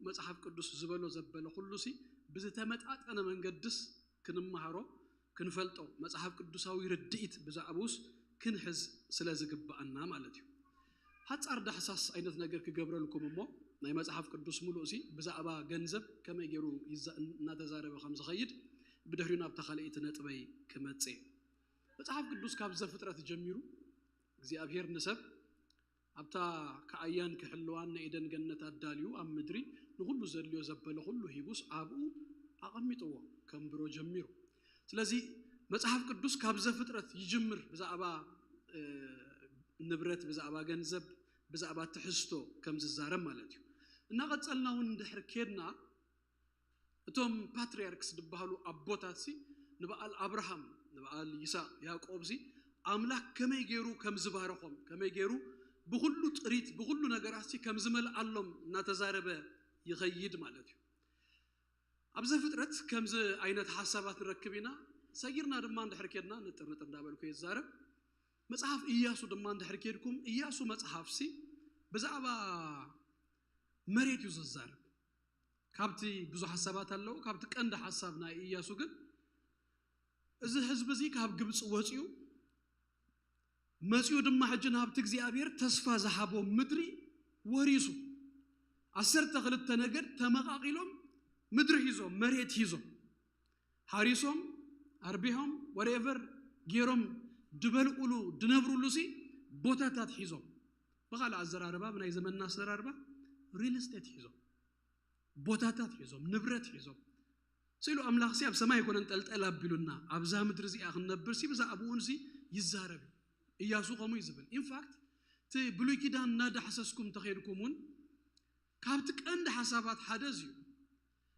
መጽሐፍ ቅዱስ ዝበሎ ዘበለ ሁሉ ሲ ብዝተመጣጠነ መንገድስ ክንማሃሮ ክንፈልጦ መጽሐፍ ቅዱሳዊ ርድኢት ብዛዕባውስ ክንሕዝ ስለ ዝግባአና ማለት እዩ ሓጻር ዳሕሳስ አይነት ነገር ክገብረልኩም እሞ ናይ መጽሐፍ ቅዱስ ሙሉእ ሲ ብዛዕባ ገንዘብ ከመይ ገይሩ እናተዛረበ ከም ዝኸይድ ብድሕሪኡ ናብ ተኻልኢት ነጥበይ ክመጽእ መጽሐፍ ቅዱስ ካብ ዘፍጥረት ጀሚሩ እግዚአብሔር ንሰብ ኣብታ ከአያን ክሕልዋን ኤደን ገነት አዳልዩ ኣብ ምድሪ ንሁሉ ዘልዮ ዘበለ ሁሉ ሂቡስ ኣብኡ ኣቐሚጥዎ ከምብሮ ጀሚሩ ስለዚ መጽሐፍ ቅዱስ ካብ ዘፍጥረት ይጅምር ብዛዕባ ንብረት ብዛዕባ ገንዘብ ብዛዕባ ትሕዝቶ ከም ዝዛረብ ማለት እዩ እና ቀጸልና እውን ድሕር ከድና እቶም ፓትሪያርክስ ዝበሃሉ ኣቦታት ሲ ንበዓል አብርሃም ንበዓል ይስሐቅ ያዕቆብ ሲ አምላክ ከመይ ገይሩ ከም ዝባረኾም ከመይ ገይሩ ብሁሉ ጥሪት ብሁሉ ነገራት ሲ ከም ዝመልአሎም እናተዛረበ ይኸይድ ማለት እዩ ኣብ ዘፍጥረት ከምዚ አይነት ሐሳባት ንረክብና ሰጊርና ድማ እንድሕር ከድና ንጥርጥር እንዳበልኩ ይዛረብ መጽሐፍ ኢያሱ ድማ እንድሕር ከድኩም ኢያሱ መጽሐፍ ሲ ብዛዕባ መሬት እዩ ዝዛረብ ካብቲ ብዙ ሐሳባት አለው ካብቲ ቀንድ ሐሳብ ናይ ኢያሱ ግን እዚ ህዝብ እዚ ካብ ግብጽ ወጽዩ መጽዩ ድማ ሕጅን ሃብቲ እግዚአብሔር ተስፋ ዝሃቦ ምድሪ ወሪሱ 12 ነገድ ተመቃቂሎም ምድሪ ሂዞም መሬት ሂዞም ሃሪሶም አርቢሆም whatever ገይሮም ድበልቁሉ ድነብሩሉ ሲ ቦታታት ሂዞም በቃላ አዘራረባ ብናይ ዘመንና አዘራረባ ሪል ስቴት ሂዞም ቦታታት ሂዞም ንብረት ሂዞም ሲሉ አምላኽ ሲ ኣብ ሰማይ ኮነን ጠልጠላ ቢሉና ኣብዛ ምድሪ ዚ አኽነብር ሲ ብዛዕባውን ሲ ይዛረብ ኢያሱ ቆሙ ይዝብል ኢንፋክት ቲ ብሉይ ኪዳን ናዳሕሰስኩም ተኸይድኩምን ካብቲ ቀንድ ሐሳባት ሓደዝ እዩ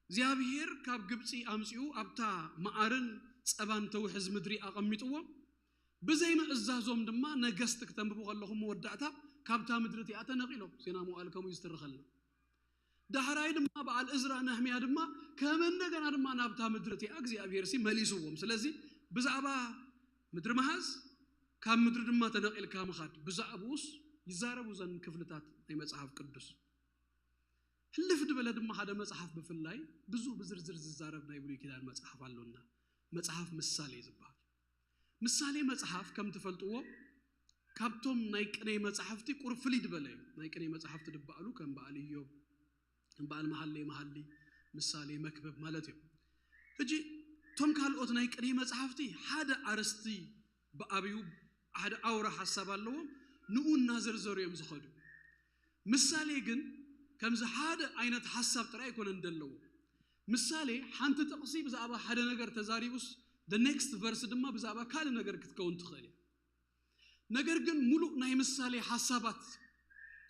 እግዚአብሔር ካብ ግብጽ አምጽኡ ኣብታ ማዓርን ጸባን ተውሕዝ ምድሪ አቐሚጥዎ ብዘይ ምእዛዞም ድማ ነገስት ከተንብቡ ከለኹም ወዳዕታ ካብታ ምድሪ ቲኣ ተነቂሎም ዜና መዋዕልከሙ ይስተረኸልና ዳሕራይ ድማ በዓል እዝራ ነህምያ ድማ ከመነገና ድማ ናብታ ምድሪ ቲኣ እግዚአብሔር ሲ መሊስዎም ስለዚ ብዛዕባ ምድሪ መሃዝ ካብ ምድሪ ድማ ተነቂልካ ምኻድ ብዛዕባውስ ይዛረቡ ዘን ክፍልታት ናይ መጽሐፍ ቅዱስ ህልፍ ድበለ ድማ ሓደ መጽሐፍ ብፍላይ ብዙ ብዝርዝር ዝዛረብ ናይ ብሉይ ኪዳን መጽሐፍ አለውና መጽሐፍ ምሳሌ ይዝባል ምሳሌ መጽሐፍ ከም ትፈልጥዎ ካብቶም ናይ ቅኔ መጽሐፍቲ ቁርፍሊ ድበለ ናይ ቅኔ መጽሐፍቲ ድባሉ ከም በዓል ኢዮብ ከም በዓል መሐሌ ምሳሌ መክብብ ማለት እዩ እጂ ቶም ካልኦት ናይ ቅኔ መጽሐፍቲ ሓደ አርስቲ በአብዩ ሓደ አውራ ሐሳብ አለው ንኡና ዘርዘሩ እዮም ዝኸዱ ምሳሌ ግን ከምዚ ሓደ አይነት ሐሳብ ጥራይ ይኮነ እንደለው ምሳሌ ሓንቲ ጥቅሲ ብዛዕባ ሓደ ነገር ተዛሪቡስ the next verse ድማ ብዛዕባ ካል ነገር ክትከውን ትኽእል ነገር ግን ሙሉእ ናይ ምሳሌ ሐሳባት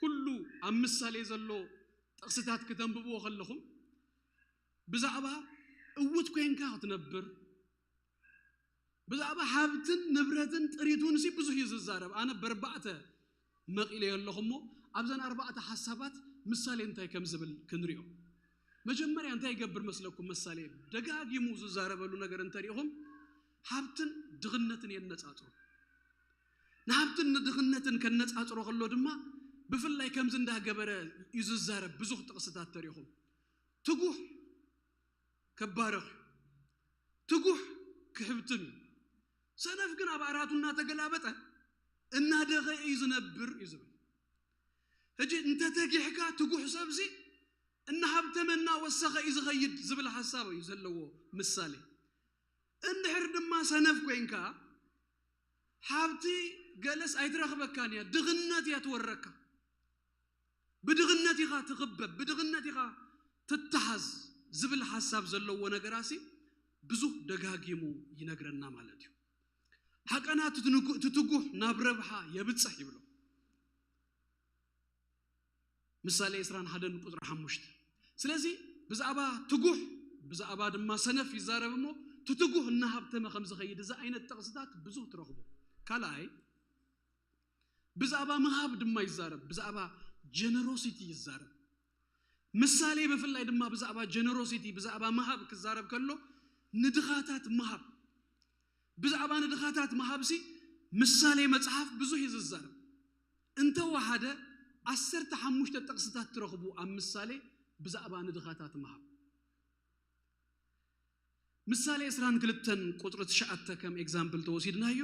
ኩሉ ኣብ ምሳሌ ዘሎ ጥቅስታት ከተንብብዎ ከለኹም ብዛዕባ እውት ኮይንካ ክትነብር ብዛዕባ ሃብትን ንብረትን ጥሪቱን ሲ ብዙ ይዝዛረብ አነ በርባዕተ መቂለ የለኹሞ ኣብዘን አርባዕተ ሐሳባት ምሳሌ እንታይ ከም ዝብል ክንሪኦ መጀመሪያ እንታይ ይገብር መስለኩም ምሳሌ ደጋጊሙ ዝዛረበሉ ነገር እንተሪኢኹም ሃብትን ድግነትን የነጻጽሩ ንሃብትን ድግነትን ከነጻጽሩ ከሎ ድማ ብፍላይ ከምዝ እንዳገበረ ይዝዛረብ ብዙ ጥቅስታት ተሪኢኹም ትጉህ ከባረኽ ትጉህ ክሕብትን ሰነፍ ግን ኣብ አራቱና ተገላበጠ እናደኸ ይዝነብር ይዝብል እጂ እንተ ተጊሕካ ትጉህ ሰብዚ እና ሀብተመና ወሰኸ ይዝኸይድ ዝብል ሐሳብ ይዘለዎ ምሳሌ እንድሕር ድማ ሰነፍ ኮይንካ ሀብቲ ገለስ አይትረኽበካንያ ድግነት ያትወረካ ብድግነት ይኻ ትኽበብ ብድግነት ይኻ ትተሐዝ ዝብል ሐሳብ ዘለዎ ነገራሲ ብዙ ደጋጊሙ ይነግረና ማለት እዩ ሐቀና ትትጉህ ናብ ረብሓ የብጽሕ ይብሎ ምሳሌ 21 ቁጥር 5 ስለዚህ ብዛዕባ ትጉህ ብዛዕባ ድማ ሰነፍ ይዛረብሞ ትትጉህ እና ሀብተመ ከም ዝኸይድ ዛ አይነት ጥቅስታት ብዙ ትረኽቡ ካላይ ብዛዕባ መሃብ ድማ ይዛረብ ብዛዕባ ጀነሮሲቲ ይዛረብ ምሳሌ በፍላይ ድማ ብዛዕባ ጀነሮሲቲ ብዛዕባ መሃብ ክዛረብ ከሎ ንድኻታት መሃብ ብዛዕባ ንድኻታት መሃብሲ ምሳሌ መጽሐፍ ብዙ ይዝዛረብ እንተ ወሓደ 15 ጥቅስታት ትረኽቡ ኣብ ምሳሌ ብዛዕባ ንድኻታት ምሃብ ምሳሌ 22 ቁጥሪ 9 ከም ኤግዛምፕል ተወሲድናዮ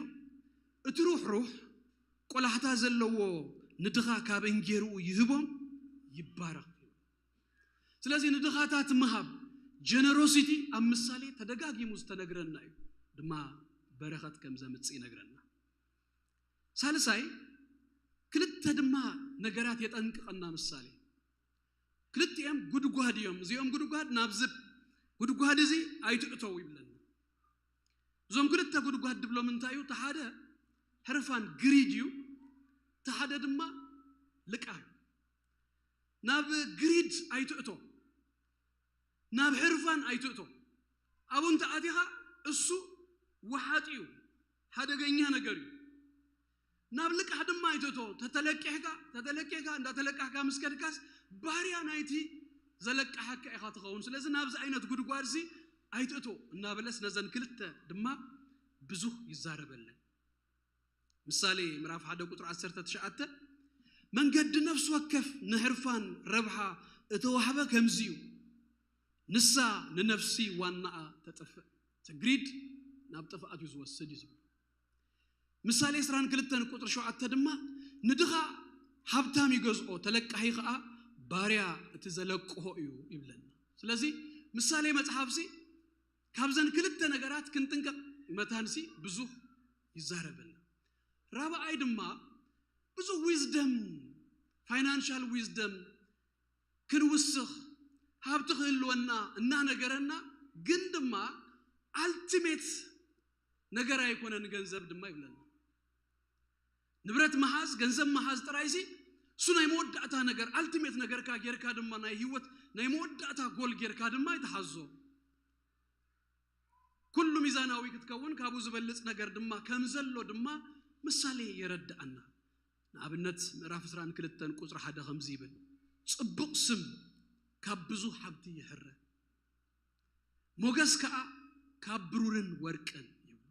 እቲ ሩህ ቆላሕታ ዘለዎ ንድኻ ካብ እንጌሩ ይህቦም ይባረኽ ስለዚህ ንድኻታት ምሃብ ጀነሮሲቲ ኣብ ምሳሌ ተደጋጊሙ ዝተነግረና እዩ ድማ በረኸት ከም ዘምጽ ይነግረና ሳልሳይ ክልተ ድማ ነገራት የጠንቅቀና ምሳሌ ክልቲኦም ጉድጓድ እዮም እዚኦም ጉድጓድ ናብዝብ ጉድጓድ እዚ ኣይትእተው ይብለና እዞም ክልተ ጉድጓድ ድብሎም እንታዩ ተሓደ ሕርፋን ግሪድዩ ተሓደ ድማ ልቃዩ ናብ ግሪድ ኣይትእተው ናብ ሕርፋን ኣይትእተው ኣብን ተኣቲኻ እሱ ወሓጢዩ ሓደገኛ ነገር እዩ ናብ ልቃሕ ድማ ኣይትእተው ተተለቂሕካ እንዳተለቃሕካ ምስከድካስ ባርያ ናይቲ ዘለቃሕካ ኢኻ ትኸውን ስለዚህ ናብዚ ዓይነት ጉድጓድ እዚ ኣይትእተው እናበለስ ነዘን ክልተ ድማ ብዙሕ ይዛረበለን ምሳሌ ምዕራፍ 1 ቁጥሪ 19 መንገዲ ነፍስ ወከፍ ንሕርፋን ረብሓ እተዋህበ ከምዚዩ ንሳ ንነፍሲ ዋናኣ ተጠፍእ ትግሪድ ናብ ጥፍኣት ይዝወስድ ይዝብ ምሳሌ 22 ቁጥሪ 7 ድማ ንድኻ ሃብታም ይገዝኦ ተለቃሒ ኸኣ ባርያ እቲ ዘለቅሆ እዩ ይብለና ስለዚህ ምሳሌ መጽሐፍሲ ካብዘን ክልተ ነገራት ክንጥንቀቕ መታንሲ ብዙሕ ይዛረበና ራብዓይ ድማ ብዙ ዊዝደም ፋይናንሻል ዊዝደም ክንውስኽ ሃብቲ ክህልወና እና ነገረና ግን ድማ አልቲሜት ነገር አይኮነን ገንዘብ ድማ ይብለና ንብረት መሐዝ ገንዘብ መሐዝ ጥራይሲ እሱ ናይ መወዳእታ ነገር አልቲሜት ነገር ካ ጌርካ ድማ ናይ ህይወት ናይ መወዳእታ ጎል ጌርካ ድማ ይተሐዞ ኩሉ ሚዛናዊ ክትከውን ካብኡ ዝበልጽ ነገር ድማ ከምዘሎ ድማ ምሳሌ ይረዳአና ንኣብነት ምዕራፍ 22 ቁጥሪ 1 ከምዚ ይብል ጽቡቕ ስም ካብ ብዙ ሀብቲ ይሕረ ሞገስ ከዓ ካብ ብሩርን ወርቅን ይብሉ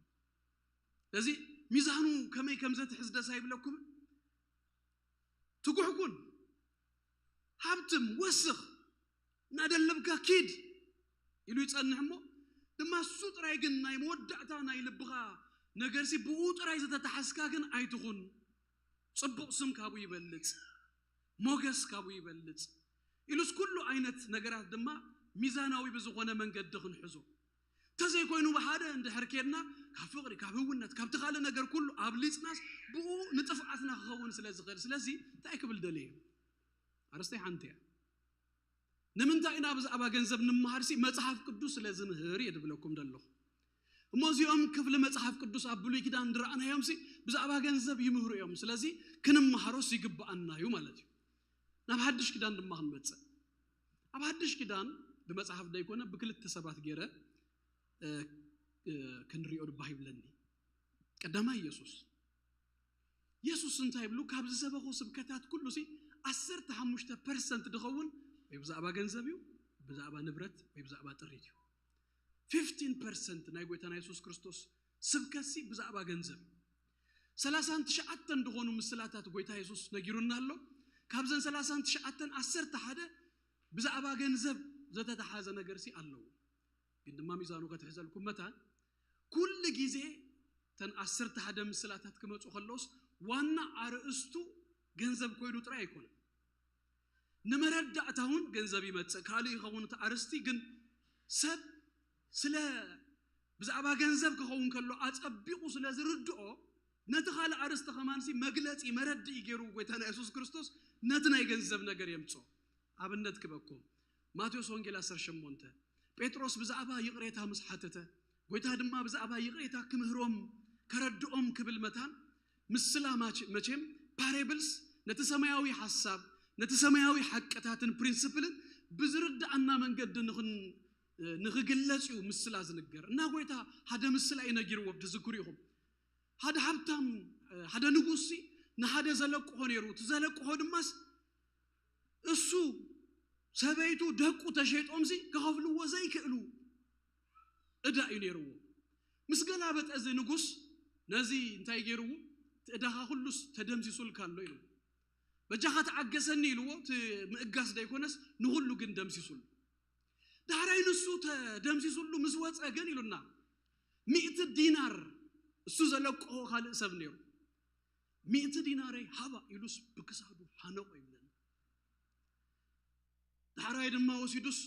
ስለዚህ ሚዛኑ ከመይ ከምዘትሕዝ ደስ አይብለኩም ትጉሕኩን ሀብትም ወስኽ ናደለብካ ኪድ ኢሉ ይጸንሕሞ ድማ እሱ ጥራይ ግን ናይ መወዳእታ ናይ ልብኻ ነገርሲ ብኡ ጥራይ ዘተተሐስካ ግን ኣይትኹን ጽቡቕ ስም ካቡ ይበልጽ ሞገስ ካቡ ይበልጽ ኢሉስ ኩሉ ዓይነት ነገራት ድማ ሚዛናዊ ብዝኾነ መንገድ ክንሕዞ ተዘይ ኮይኑ በሓደ እንድሕር ኬድና ካብ ፍቕሪ ካብ ህውነት ካብ ተኻለ ነገር ኩሉ ኣብሊጽናስ ብኡ ንጥፍዓትና ክኸውን ስለዝኽእል ስለዚ እንታይ ክብል ደልየ ኣረስተይ ሓንቲያ ንምንታይ ኢና ብዛዕባ ገንዘብ ንምሃርሲ መጽሐፍ ቅዱስ ስለዝንህር የድብለኩም ደለኹ እሞዚኦም ክፍሊ መጽሐፍ ቅዱስ ኣብ ብሉይ ኪዳን ድረአናዮምሲ ብዛዕባ ገንዘብ ይምህሩ እዮም ስለዚ ክንመሃሮስ ይግባአናዩ ማለት እዩ ናብ ሓድሽ ኪዳን ድማ ክንመጽእ ኣብ ሓድሽ ኪዳን ብመጽሐፍ ደይኮነ ብክልተ ሰባት ገይረ ክንሪኦ ድባህ ይብለኒ ቀዳማይ ኢየሱስ እንታይ ብሉ ካብ ዝሰበኹ ስብከታት ኩሉሲ 15% ድኸውን ወይ ብዛዕባ ገንዘብ እዩ ብዛዕባ ንብረት ወይ ብዛዕባ ጥሪት እዩ 15% ናይ ጎይታና ኢየሱስ ክርስቶስ ስብከሲ ብዛዕባ ገንዘብ 39 እንደሆኑ ምስላታት ጎይታ ኢየሱስ ነጊሩና ኣሎ ካብዘን 39 11 ብዛዕባ ገንዘብ ዘተተሓዘ ነገርሲ ኣለዎ ግን ድማ ሚዛኑ ከተሕዘልኩም መታን ኩሉ ጊዜ ተን 11 ምስላታት ክመጹ ከለውስ ዋና አርእስቱ ገንዘብ ኮይኑ ጥራይ አይኮነ ንመረዳእታውን ገንዘብ ይመጽእ ካሊ ይኸውን ተአርስቲ ግን ሰብ ስለ ብዛዕባ ገንዘብ ክኸውን ከሎ አጸቢቁ ስለ ዝርድኦ ነቲ ካለ አርስተ ከማንሲ መግለጽ ይመረድ ይገሩ ጎይታና ኢየሱስ ክርስቶስ ነቲ ናይ ገንዘብ ነገር የምጾ አብነት ክበኩም ማቴዎስ ወንጌል 18 ጴጥሮስ ብዛዕባ ይቅሬታ መስሐተተ ጎይታ ድማ ብዛዕባ ይቅሬታ ክምህሮም ከረድኦም ክብል መታን ምስላ መቼም ፓሬብልስ ነቲ ሰማያዊ ሐሳብ ነቲ ሰማያዊ ሐቀታትን ፕሪንሲፕልን ብዝርዳአና መንገድ ንኽግለጽዩ ምስላ ዝንገር እና ጎይታ ሓደ ምስላ ይነጊርዎ ብትዝክሩ ይኹም ሓደ ሀብታም ሓደ ንጉሲ ንሓደ ዘለቅሆ ነይሩ ተዘለቅሆ ድማስ እሱ ሰበይቱ ደቁ ተሸይጦምሲ ከኸፍልዎ ዘይክእሉ እዳ እዩ ነይርዎ ምስ ገላበጠ እዚ ንጉስ ነዚ እንታይ ገይርዎ እዳኻ ሁሉስ ተደምሲሱልካ ኣሎ ኢሉ بجاخت عجسني الوقت مقاس دا يكونس نغلو جن دمسيسول داراي نسو دمسيسول مسوات اجن يلونا 100 دينار السو زلقو خالق سب نيرو 100 دينار هبا يلوس بكسادو حنقو يبلن داراي دما وسيدوس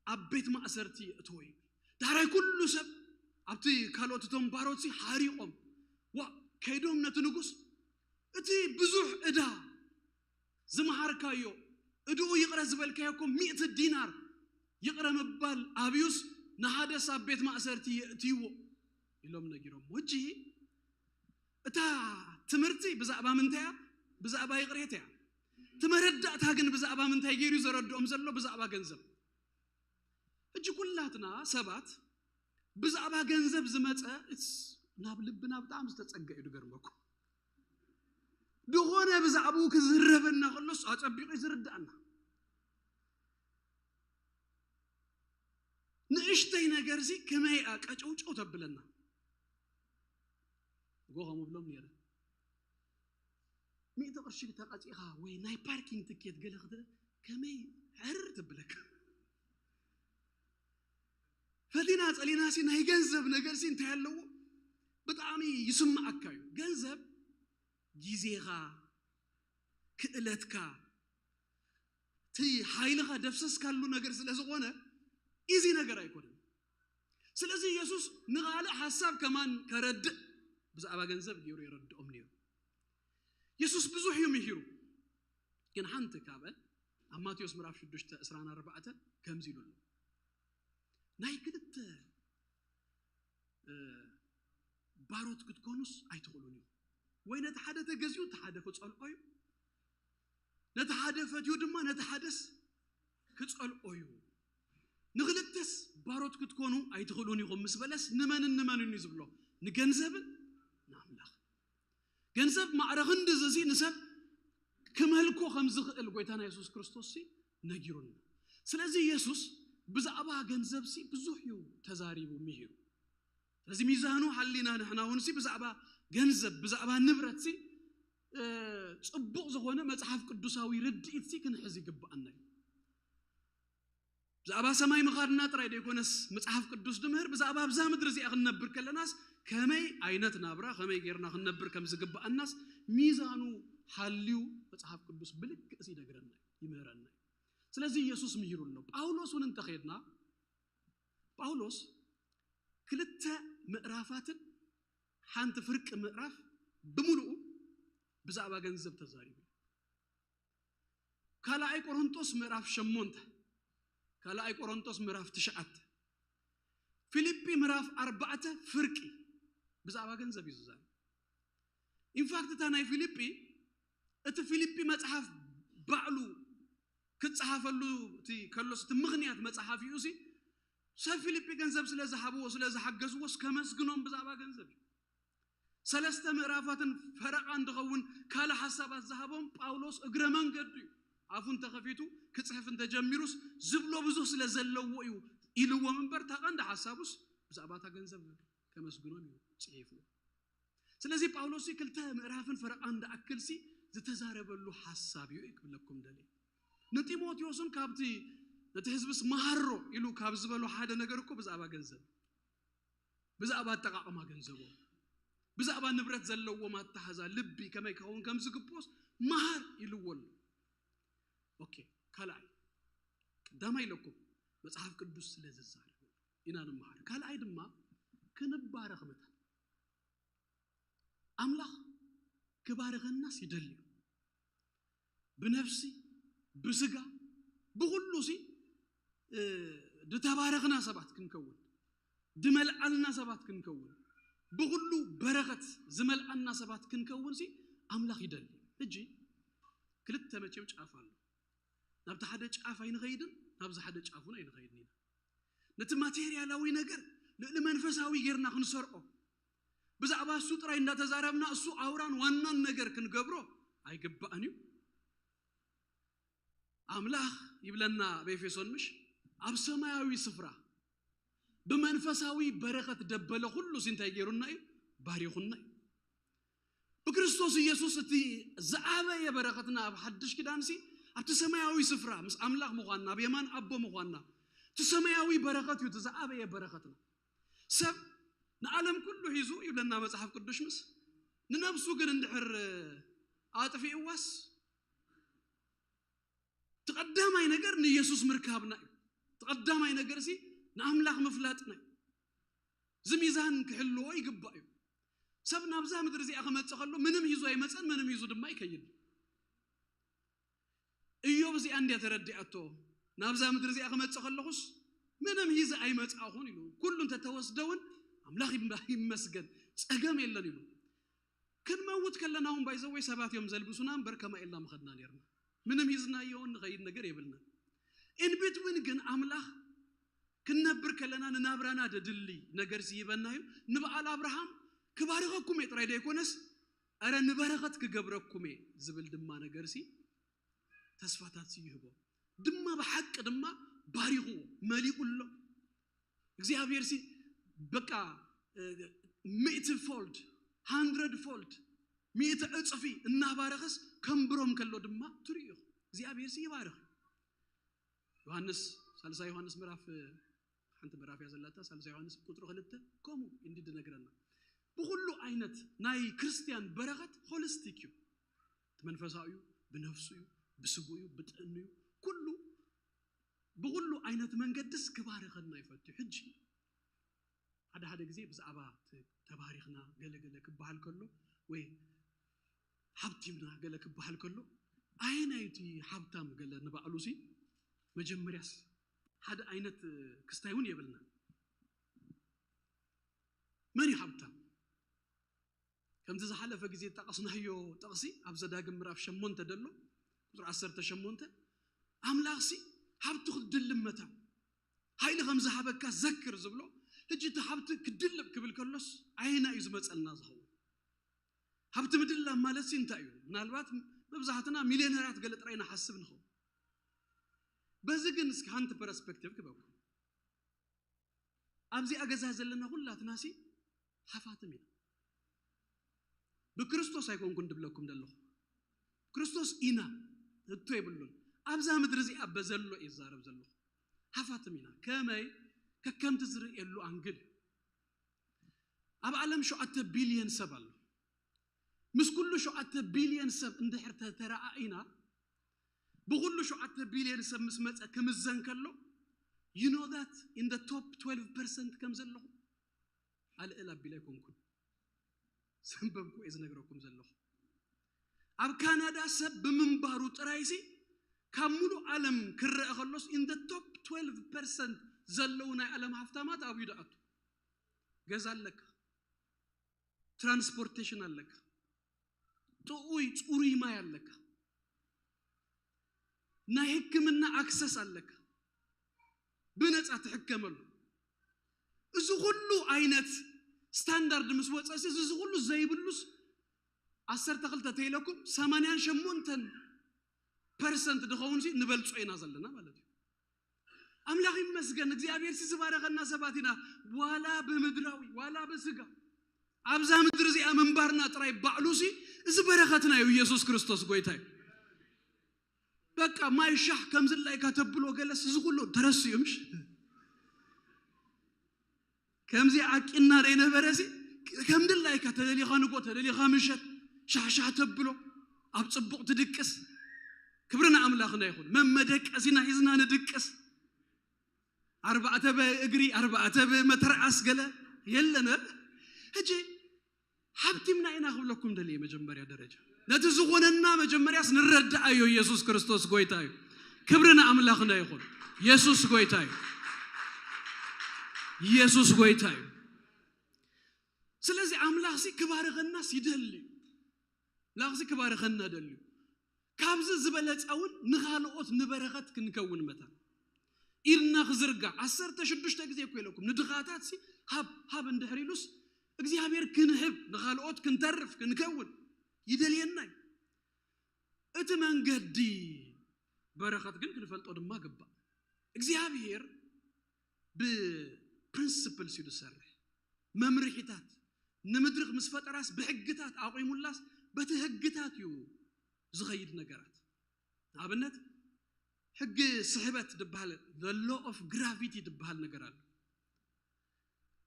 ابيت مأسرتي اتوي داراي كل سب ابتي كالوت تنباروتي حاريقوم وا كيدوم نتنغوس اتي بزوح ادا زمحاركايو ادو يقرا زبلكايكم 100 دينار يقرا مبال ابيوس نحادس ابيت مأسرتي ياتيو يلوم نغيرو وجي اتا تمرتي بزعبا منتيا بزعبا يقريتيا تمرداتا غن بزعبا منتاي غيرو زردوم زلو بزعبا ገንዘብ እጅ ኩላትና ሰባት بزعبا ገንዘብ ዝመጸ ናብ ልብና በጣም ዝተጸገዩ ድገርመኩ دهونه بزعبو كزربنا خلص اصبيق يزردانا نشتي ነገር ሲ ከመይ አቀጨውጨው ተብለና ጎሃሙ ብሎም ነረ ميت قرش تقاطيها وي ناي باركينج تكيت ገለخደ ከመይ عر تبلك فدينا صلينا سي ناي ገንዘብ ነገር ሲ እንታ ያለው በጣም ይስማአካዩ ገንዘብ ጊዜኻ ክእለትካ ቲ ኃይልኻ ደፍሰስ ካሉ ነገር ስለዝኾነ ኢዚ ነገር አይኮንም ስለዚህ ኢየሱስ ንጋለ ሐሳብ ከማን ከረድ ብዛዕባ ገንዘብ ጌሩ ይረድኦም ነይሩ ኢየሱስ ብዙሕ ይምሂሩ ግን ሓንቲ ካበል ኣብ ማቴዎስ ምዕራፍ 6:24 ከምዚ ኢሉ ናይ ክልተ ባሮት ክትኮኑስ አይትኽሉን ወይ ነተሓደ ተገዝዩ ተሓደ ክጸልቆዩ ነተሓደ ፈትዩ ድማ ነተሓደስ ክጸልቆዩ ንግልተስ ባሮት ክትኮኑ አይትኽሉን ይኹም ምስበለስ ንመን ይዝብሎ ንገንዘብን ንአምላኽ ገንዘብ ማዕረግን ድዝሲ ንሰብ ከመልኮ ከምዝኽእል ጎይታና ኢየሱስ ክርስቶስ ሲ ነጊሩና ስለዚህ ኢየሱስ ብዛዕባ ገንዘብ ሲ ብዙሕ እዩ ተዛሪቡ ምሂሩ ስለዚህ ሚዛኑ ሐሊና ንሕናውን ሲ ብዛዕባ ገንዘብ ብዛዕባ ንብረት ሲ ጽቡቕ ዝኾነ መጽሐፍ ቅዱሳዊ ርድኢት ሲ ክንሕዝ ይግባአና ብዛዕባ ሰማይ ምኻድና ጥራይ ደይኮነስ መጽሐፍ ቅዱስ ድምህር ብዛዕባ ብዛ ምድሪ ዚ ክነብር ከለናስ ከመይ ዓይነት ናብራ ከመይ ጌርና ክነብር ከም ዝግባአናስ ሚዛኑ ሐሊው መጽሐፍ ቅዱስ ብልክ እዚ ነገርና ይምህረና ስለዚህ ኢየሱስ ምሂሩሎ ጳውሎስን እንተኸድና ጳውሎስ ክልተ ምዕራፋትን ሓንቲ ፍርቅ ምዕራፍ ብምሉኡ ብዛዕባ ገንዘብ ተዛሪቡ ካልኣይ ቆሮንቶስ ምዕራፍ 8 ካልኣይ ቆሮንቶስ ምዕራፍ 9 ፊልጵ ምዕራፍ 4 ፍርቂ ብዛዕባ ገንዘብ ይዛረብ ኢንፋክት ታናይ ፊልጵ እቲ ፊልጵ መጽሐፍ ባዕሉ ክጽሐፈሉ እቲ ከሎስ እቲ ምኽንያት መጽሐፍ እዩ ሲ ሰብ ፊልጵ ገንዘብ ስለዝሃበው ስለዝሐገዝዎስ ከመስግኖም ብዛዕባ ገንዘብ ሰለስተ ምዕራፋትን ፈረቃ እንደኸውን ካለ ሐሳባት ዝሃቦም ጳውሎስ እግረ መንገዱ አፉን ተኸፊቱ ክጽሕፍ እንተጀሚሩስ ዝብሎ ብዙ ስለዘለው እዩ ኢልዎ መንበር ታቀንደ ሐሳቡስ ብዛዕባታ ገንዘብ ከመስግኖም እዩ ጽሒፉ ስለዚህ ጳውሎስ ክልተ ምዕራፍን ፈረቃ እንደአክል ሲ ዝተዛረበሉ ሐሳብ እዩ ይክብለኩም ደለ ነጢሞቴዎስን ካብቲ ነተህዝብስ ማሃሮ ኢሉ ካብ ዝበሉ ሓደ ነገር እኮ ብዛዕባ ገንዘብ ብዛዕባ አጠቃቀማ ገንዘቡ ብዛዕባ ንብረት ዘለዎ ማተሐዛ ልቢ ከመይ ከውን ከም ዝግቦስ ማሃር ይልወል ኦኬ ካልአይ ቀዳማይ ለኩም መጽሐፍ ቅዱስ ስለዝዛረብ ኢናን ማሃር ካልአይ ድማ ክንባረኽ መታ አምላኽ ክባረኸናስ ይደልዩ بنفسي بسجا بقولو سي دتبارخنا سبات كنكون دمل علنا سبات كنكون بقولو برغت زمل علنا سبات كنكون سي أملاخ يدل تجي كلت تمشي وتشافل نبت حدا تشاف أين غيدن نبز حدا تشافون أين غيدنين نتماتيريا لوي نجر لمنفساوي غيرنا خنسرقه بس أبا السطر إن تزاربنا السوء أوران وانا نجر كنجبره أي جبأنيو أملاخ يبلنا بيفيسون مش أبسماوي سفرة بمنفساوي بركة دبله كله سنتايجرنا باريخنا بكريستوس يسوع ستي زعابة يا بركتنا بحدش كده نسي أبتسمياوي سفرة مس أملاك مغنى بيمان أبو مغنى تسمياوي بركات يتزعابة يا بركتنا سب نعلم كله يزو يبلنا مصحف قدوس مس ننبسو قد ندحر عاطفي إواس تقدم أي نجار نيسوس مركبنا تقدم أي نجار سي نأملاك مفلاتنا زميزان كحلو يقبأ سبنا بزاف مدرسي أخمد تخلو منهم يزو أي مثلا منهم يزو دم ما يكيل إيوب زي عندي أتردي أتو نابزاف مدرسي أخمد تخلوش منهم يز أي مثلا أخون يلو كل أنت توسدون أملاخ مسجد أجمع إلا يلو كن ما ود كلنا هم بايزوي سبات يوم زلبسونا بركة ما إلا مخدنا نيرنا منهم يزنا يون غير نجار يبلنا إن بتوين جن أملاخ كنا بركلنا ننابرنا دللي نجار سيبنا يو نبقى على أبراهام كبارغكم يتراي ديكونس أرى نبارغت كجبركم زبل دم ما نجارسي تسفاتات سيهبو دم بحق دم بارغو مالي كله إخزي سي بقى 100 فولد 100 فولد 100 أضعافي النبارغس كم بروم كله دم تريو إخزي سي يبارغ يوحنس سالسا يوحنس مراف أنت مراف يا زلاتا سالسا يوحنس كتر خلته كمو إندي دنقرنا بقولو عينت ناي كريستيان برغت هولستيكيو تمنفسايو بنفسيو بسبويو بتأنيو كله بقولو عينت منقدس كبارغنا يفتح حجي هذا جزء بس أبا تبارغنا قال كبحال كله وي حبتيمنا قال كبحال كله عينايتي حبتام قال نبقلوسي مجمرياس هذا عينت كستايون يبلنا ماني حبتام كم تزحلف جزء تقصنا هيو تقصي أبزا داقم مراف شمونته دلو قدر عسرته شمونته أملاقسي حبت تخد دلم متى هاي لغمزة حبك ذكر زبلو هجي تحبت كدلب قبل كلش عينا يزمت الناس هو حبت مدلله مالسي انتايو نالبات ببزحتنا مليونيرات قالت رأينا حسبنا هو بزقن اسك هانت برسبكتيف كباكو أبزي أجازة لنا كلها تناسي حفاتمين بكريستوس هيكون كنت بلكم دلو كريستوس إنا التويبلون أبزا مدرزي أبزلو إزار أبزلو حفاتمينا كماي كم تزرع يلو أنجل أب علم شو أت بليون سبل مش كله شو أت بليون سب اندحر ترى إنا بقوله شو أت بليون سب مسمت كم الزن كله you know that in the top 12% كم زلوا على إلا بلاكم كن سببكم إذا نقرأكم زلوا أب كندا سب من باروت رئيسي كملوا علم كرر خلص in the top 12% زلونا علم هفتامات أو يدعت جزال لك transportation لك توري ما يلك نهيك منا access لك بنت أتحكمله إذا كله عينت ستاندرد مسوات أساس إذا كله زي بلوس أثر تقلت تيلكم 80 شمونتن percent دخونسي نبلش أي نازل لنا بلدي أملاقي مسجن إخزي سبارة غنا سباتنا ولا بمدراوي ولا بسجا أبزا مدرزي أمن بارنا تراي بعلوسي إذا بركتنا يسوع كريستوس قويتاي بقى ما يشح كم زل لايك تبلو جلس زغلو درسي يمش كم زي عكنا رينا برسي كم دل لايك تدلي خانقو تدلي خامشت شح تبلو أبصبق تدكس كبرنا أملاخنا يقول من مدك أزينا إزنا ندكس 4 بأجري 4 بمترعس قلا يلنا هجي حبتي من أين أقول لكم دليل مجمّر يا درجة نتزغوننا مجمّر ياس نرد أيو يسوع كريستوس قويتاي كبرنا أملاخنا يقول يسوع قويتاي يسوع قويتاي سلازي أملاخسي كبار الناس يدلي لاخسي كبار الناس دلي كابز زبالات أول نخالقوت نبرغت كنكون متى إلنا خزرقة 10 شدوش تجزي كويلكم ندخاتات سي هاب ندحريلوس እግዚአብሔር ክንህብ ንኻልኦት ክንተርፍ ክንከውን ይደልየና እቲ መንገዲ በረኸት ግን ክንፈልጦ ድማ ግባ እግዚአብሔር ብፕሪንሲፕልስ ይሰርሕ መምርሒታት ንምድርኽ ምስ ፈጠራስ ብሕግታት አቆይሙላስ بتهجتات يو زغيد نجارات عبنت حق سحبت دبهال the law of gravity دبهال نجارات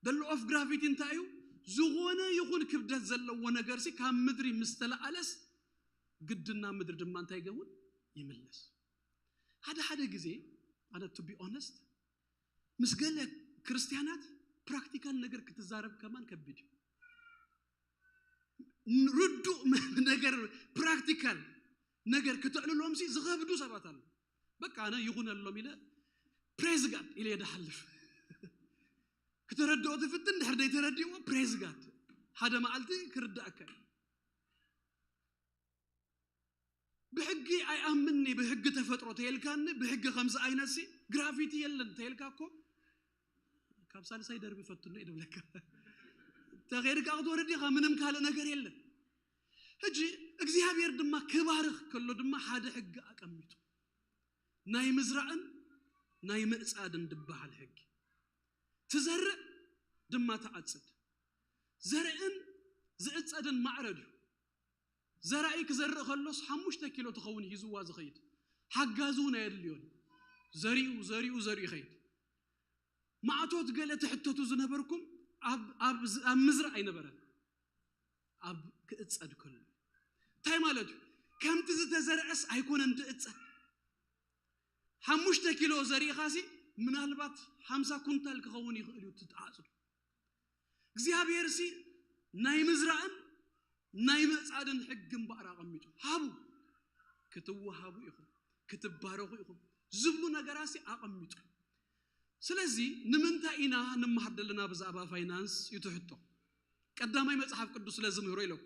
the law of gravity انتايو زغونا يكون كبدات زلوا ونجارسي كان مدري مستلا ألس قدنا مدري دمان تايجون يملس هذا جزء أنا to be honest مسقال كريستيانات practical نجار كتزارب كمان كبدي ردو نجار practical نجار كتقول لهم سي زغابدو سباتال بقى أنا يقول لهم إلى praise God إلى يد حلف كتردو تفتن حدا يترديو praise God هذا ما قلتي كرد أكل بحقي أي أمني بحق تفترة تيلكان بحق 5 أينسي gravity يلن تيلكاكو كابسال سايدر بفتن إيدو لك تغير كأخذ وردي خامنهم كهلا نجار يلن هجي እግዚአብሔር ድማ ክባርኽ ከሎ ድማ ሓደ ሕግ አቀሚጡ ናይ ምዝራእን ናይ ምዕጻድን ድባሃል ሕግ ትዘርእ ድማ ተዓጽድ ዘርእን ዝዕጸድን ማዕረድ ዘራኢ ክዘርእ ከሎስ 5 ኪሎ ተኸውን ሂዝዋ ዝኸይድ ሓጋዙን የድልዮን ዘሪኡ ኸይድ ማዕቶት ገለ ትሕተቱ ዝነበርኩም ኣብ ምዝራእ ኣይነበረን ኣብ ክዕጸድ ከሎ ታይ ማለት ከምቲ ዝተዘርአስ ኣይኮነን ድዕጸድ 5 ኪሎ ዘሪኻሲ ምናልባት 50 ኩንታል ክኸውን ይኽእል እዩ ትዓጽዱ እግዚአብሔርሲ ናይ ምዝራእን ናይ ምዕጻድን ሕግን ባዕራ ቀሚጡ ሃቡ ክትወሃቡ ይኹን ክትባረኹ ይኹን ዝብሉ ነገራሲ አቀሚጡ ስለዚህ ንምንታይና ንማሐደልና በዛባ ፋይናንስ ይትሕቶ ቀዳማይ መጽሐፍ ቅዱስ ለዝምህሮ ይለኩ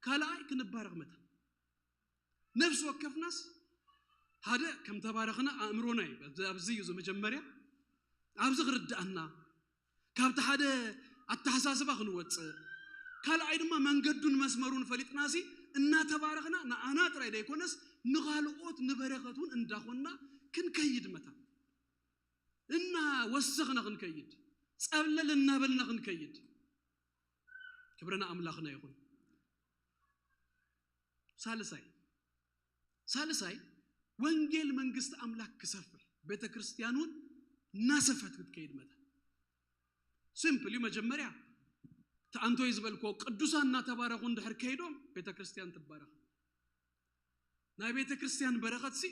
ካላይ ክንባረኽ መታ ነፍስ ወከፍናስ هذا كم تبارخنا أمرنا بزيز مجمرة أبز غردنا كابت هذا التحساس بخنوت كلا أيضا من قدون مسمرون فليت ناسي إن تبارخنا أنا ترى ده يكونس نغالوت نبرخاتون إن دخلنا كن كيد متى إن وسخنا كن كيد سأبل لنا بلنا كن كيد كبرنا أملاخنا يكون سالساي ወንጌል መንግስት አምላክ ከሰፍር ቤተክርስቲያኑን ናሰፈት ከይድ መታ ሲምፕሊ መጀመሪያ ታንቶ ይዝበልኮ ቅዱሳንና ተባረኹ እንድሕር ከይዶም ቤተክርስቲያን ተባረኸ ናይ ቤተክርስቲያን በረኸትሲ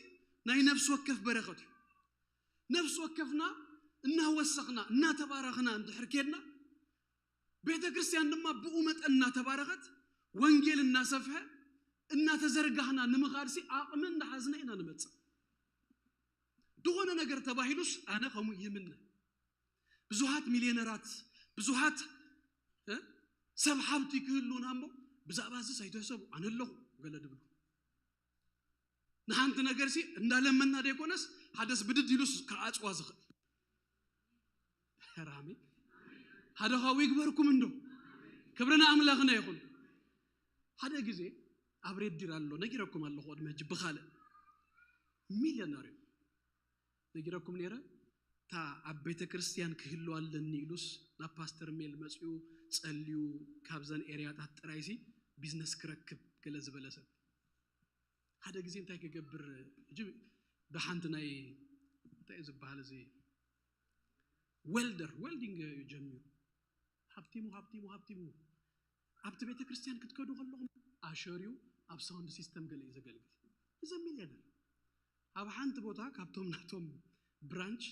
ናይ ነፍስ ወከፍ በረኸት ነፍስ ወከፍና እና ወሰኽና እና ተባረኽና እንድሕር ከይድና ቤተክርስቲያን ድማ ብኡመጠና ተባረኸት ወንጌል እናሰፍሐ እና ተዘርጋህና ንምኻርሲ አቅምን ሐዝና ኢና ንመጽ ድሆነ ነገር ተባሂሉስ አነ ከሙ ይምነ ብዙሃት ሚሊዮነራት ብዙሃት ሰብ ሀብት ይክሉና አምቦ ብዛባዝ ሳይተሰቡ አነለሁ ገለድብሉ ንሓንቲ ነገርሲ እንዳለመና ደይኮነስ ሐደስ ብድድ ይሉስ ከአጽዋዝ ራሚ ሐደኻው ይግበርኩም እንዶ ክብረና አምላኽና ይኹን ሐደ ጊዜ አብሬት ዲራሎ ነጊረኩም አለ ሆድ መጅ በኻለ ሚሊዮነር ነጊረኩም ነራ ታ አቤተ ክርስቲያን ክህሉ አለኒ ይሉስ ና ፓስተር ሜል መጽዩ ጸልዩ ካብዘን ኤሪያ ታጥራይሲ ቢዝነስ ክረክብ ገለዝ በለሰ ሀደ ጊዜ እንታይ ከገብር እጅ በሐንት ናይ ታይዝ ባህል እዚ ዌልዲንግ ጀምዩ ሀብቲሙ አብተ ቤተ ክርስቲያን ክትከዱ ከለኹም አሸሪው አብ ሳውንድ ሲስተም ገለ ይዘገልግል ይዘሚል ያደል አብ ሐንት ቦታ ካብቶም ናቶም ብራንች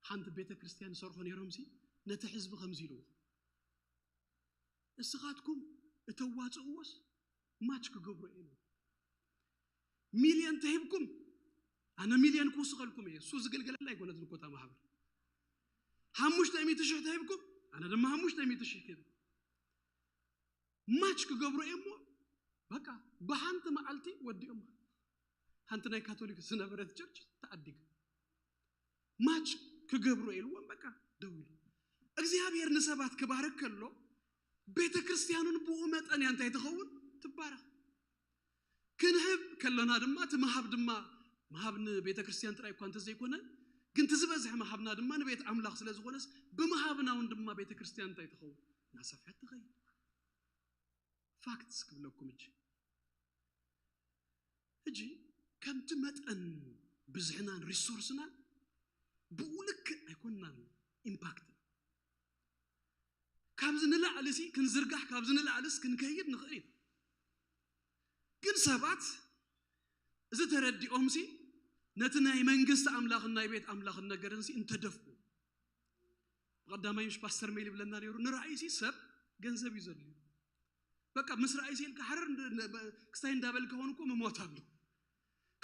ሐንት ቤተ ክርስቲያን ሰርኾን ይሮምሲ ነተ ህዝብ ከምዚሉ እስኻትኩም እተዋጽኡስ ማች ክገብሩ እዩ ሚሊዮን ተህብኩም አነ ሚሊዮን ኩስኸልኩም እሱ ዝገልገለ ላይ ጎነት ልኮታ ማህበር 500,000 ተህብኩም አነ ደማ 500,000 ከብ ማች ክገብሩ እሞ በቃ በሐንት ማዓልቲ ወዲኦም ሐንት ናይ ካቶሊክ ስነበረት ቸርች ተአዲግ ማች ክገብሩ ይልወን በቃ ደውል እግዚአብሔር ንሰባት ከባረክ ከሎ ቤተ ክርስቲያኑን በኡመጠን ያንተ ይተኸውን ትባረክ ክንህብ ከለና ድማ ትመሃብ ድማ መሃብን ቤተ ክርስቲያን ጥራይ እንኳን ተዘይኮነ ግን ትዝበዝሕ መሃብና ድማ ንቤት አምላኽ ስለዝኾነስ በመሃብናውን ድማ ቤተ ክርስቲያን ታይ ተኸውን ናሰፈት ተኸይ ፋክትስ ክብለኩም እጅ እጂ ከምቲ መጠን ብዝሕናን ሪሶርስና ብኡልክ ኣይኮንናን ኢምፓክት ካብዝ ንላዕልሲ ክንዝርጋሕ ካብዝ ንላዕልስ ክንከይድ ንኽእል ግን ሰባት እዚ ተረዲኦምሲ ነቲ ናይ መንግስት ኣምላኽን ናይ ቤት ኣምላኽን ነገርንሲ እንተደፍኡ ቀዳማይ ምሽ ፓስተር ሜሊ ብለና ነይሩ ንራእይሲ ሰብ ገንዘብ ይዘልዩ በቃ ምስ ራእይሲ ልካ ሓረር ክስታይ እንዳበልከ ሆንኩ መሞታለሁ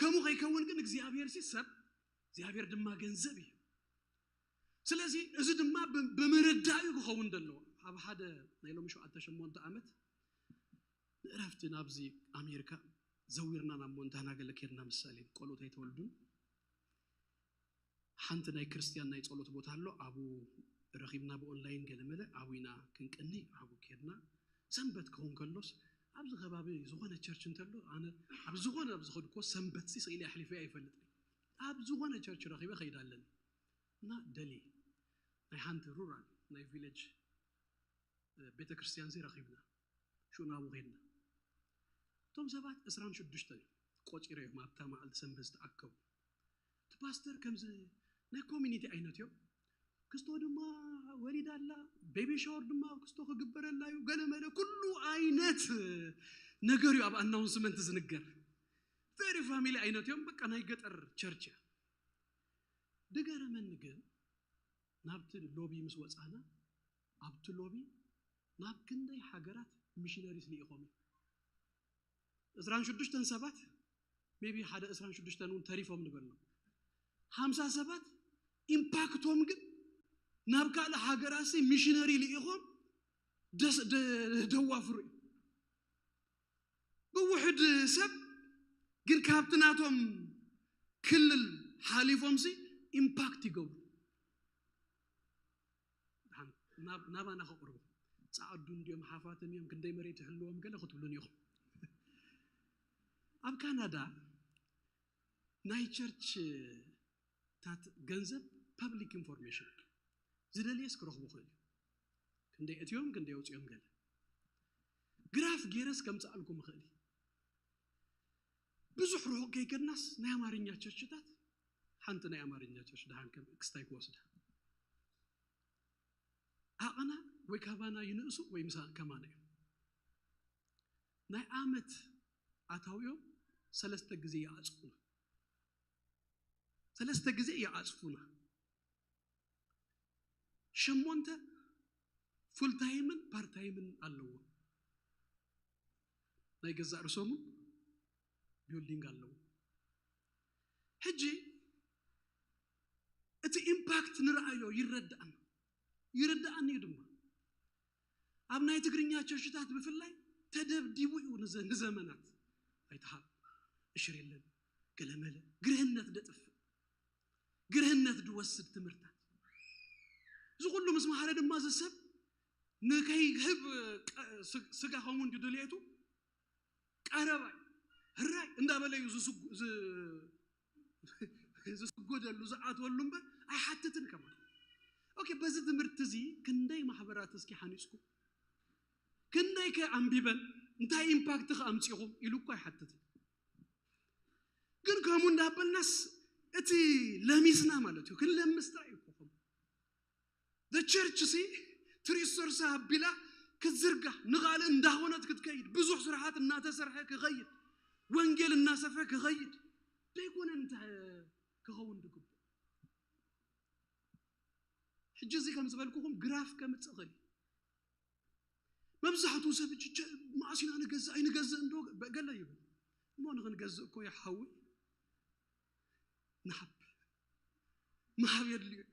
ከሙ ከይከውን ግን እግዚአብሔርሲ ሰብ እግዚአብሔር ድማ ገንዘብ እዩ ስለዚህ እዚ ድማ በመረዳዩ ክኸውን ደሎ ኣብ ሓደ ናይ ሎሚ 7 ዓመት ንዕረፍቲ ናብዚ ኣሜሪካ ዘዊርና ናብ ሞንታና ገለ ከርና ምሳሌ ቆሎት አይተወልዱን ሓንቲ ናይ ክርስቲያን ናይ ጸሎት ቦታ አሎ አቡ ረኺብና በኦንላይን ገለመለ አቡና ክንቅኒ አቡ ከርና ሰንበት ከሆን ከሎስ ኣብዚ ከባቢ ዝኾነ ቸርች እንተሎ ኣነ ኣብ ዝኾነ ኣብ ዝኸድኮ ሰንበት ሲኢሊ ኣሕሊፈ አይፈልጥ ኣብ ዝኾነ ቸርች ረኺበ ኸይዳለን እና ደሊ ናይ ሓንቲ ሩራል ናይ ቪሌጅ ቤተ ክርስቲያን ዚ ረኺብና ሹናቡ ኸይድና ቶም ሰባት 26 ቆጪረ ማብታ ማዓልት ሰንበት ተኣከቡ ፓስተር ከምዚ ናይ ኮሚኒቲ አይነት ዮ ክስቶ ድማ ወሊዳላ ቤቢ ሻወር ድማ ክስቶ ከግበረላዩ ገለመለ ኩሉ አይነት ነገር ዩ ኣብ አናውንስመንት ዝንገር ቬሪ ፋሚሊ አይነት ዮም በቃ ናይ ገጠር ቸርች ድገረመን ግን ናብቲ ሎቢ ምስ ወጻና ኣብቲ ሎቢ ናብ ክንደይ ሃገራት ሚሽነሪስ ሊኢኾም 26 ሰባት ሜቢ ሓደ 26 ውን ተሪፎም ንበልነው 57 ኢምፓክቶም ግን ናብ ካለ ሃገራሲ ሚሽነሪ ሊኢኾም ደዋፍሩ ብውሕድ ሰብ ግን ካብትናቶም ክልል ሓሊፎምሲ ኢምፓክት ይገብሩ ናባና ኸቅርቡ ጻዕዱ እንዲዮም ሓፋትን እዮም ክንደይ መሬት ይሕልዎም ገለ ክትብሉን ይኹም ኣብ ካናዳ ናይ ቸርች ታት ገንዘብ ፐብሊክ ኢንፎርሜሽን ዝደልየስ ክረኽቡ ኽእል ክንደይ እትዮም ክንደይ ወፅዮም ገለ ግራፍ ጌረስ ከምፃኣልኩም ኽእል ብዙሕ ርሑቕ ከይከድናስ ናይ ኣማርኛ ቸርችታት ሓንቲ ናይ ኣማርኛ ቸርች ድሃን ክስታይ ክወስዳ ኣቐና ወይ ካባና ይንእሱ ወይ ምሳ ከማና እዮም ናይ ዓመት ኣታውዮም 3 ጊዜ ያጽፉና 3 ጊዜ ያጽፉና ሸሞንተ ፉል ታይምን ፓርት ታይምን አለው ናይ ገዛ ርሶሙ ቢልዲንግ አለው ሕጂ እቲ ኢምፓክት ንራእዮ ይረዳአን ድማ ኣብ ናይ ትግርኛ ቸርችታት ብፍላይ ተደብዲቡ እዩ ንዘመናት አይተሃል እሽር የለን ገለመለ ግርህነት ደጥፍ ግርህነት ድወስድ ትምህርታት ዝኩሉ ምስ ማሐረ ድማ ዘሰብ ንከይ ህብ ስጋ ሆሙን ድድልየቱ ቀረባይ ህራይ እንዳበለዩ ዝስጎደሉ ዝዓትወሉ እምበር ኣይሓትትን ከማ ኦኬ በዚ ትምህርት እዚ ክንደይ ማሕበራት እስኪ ሓኒጽኩ ክንደይ ከአንቢበን እንታይ ኢምፓክት ከአምጽኹም ኢሉኳ ኣይሓትትን ግን ከሙ እንዳበልናስ እቲ ለሚስና ማለት እዩ ክለምስታ ይኮም the church see ትሪሶርሳ ቢላ ከዝርጋ ንጋለ እንዳሆነት ክትከይድ ብዙሕ ስራሓት እናተሰርሐ ከኸይድ ወንጌል እናሰፈ ከኸይድ ደይኮነ እንተ ከኸውን ድግቡ ሕጂ እዚ ከም ዝበልኩኩም ግራፍ ከምጽኽል መብዛሕቱ ሰብ ማእሲና ንገዛ እንዶ በገለ ይብል ሞን ክንገዝ እኮ ይሓዊ نحب ما حبيت لي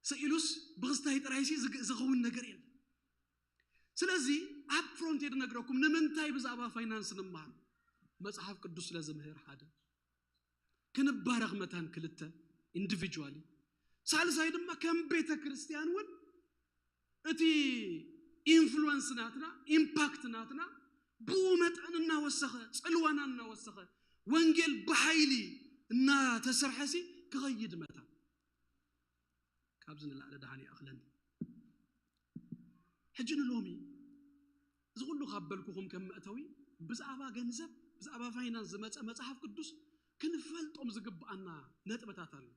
سئلوس بغستاي طرايسي زخون ነገር የለ ስለዚህ አፕ ፍሮንት የነገርኩም ንምንታይ ብዛባ ፋይናንስ ንማር መጽሐፍ ቅዱስ ለዘምህር ሓደ ክንባረኽ መታን ክልተ ኢንዲቪጁዋሊ ሳልሳይ ድማ ከም ቤተ ክርስቲያን ወን እቲ ኢንፍሉዌንስ ናትና ኢምፓክት ናትና ብመጠንና ወሰኸ ጽልዋናና ወሰኸ ወንጌል በኃይሊ እና ተሰርሐሲ ከኸይድ መታ ካብዝን ላዕለ ዳሃኒ ኣኽለን ሕጅን ሎሚ ዝኩሉ ካበልኩኹም ከም መእተዊ ብዛዕባ ገንዘብ ብዛዕባ ፋይናንስ ዝመፀ መጽሐፍ ቅዱስ ክንፈልጦም ዝግባአና ነጥበታት አሉ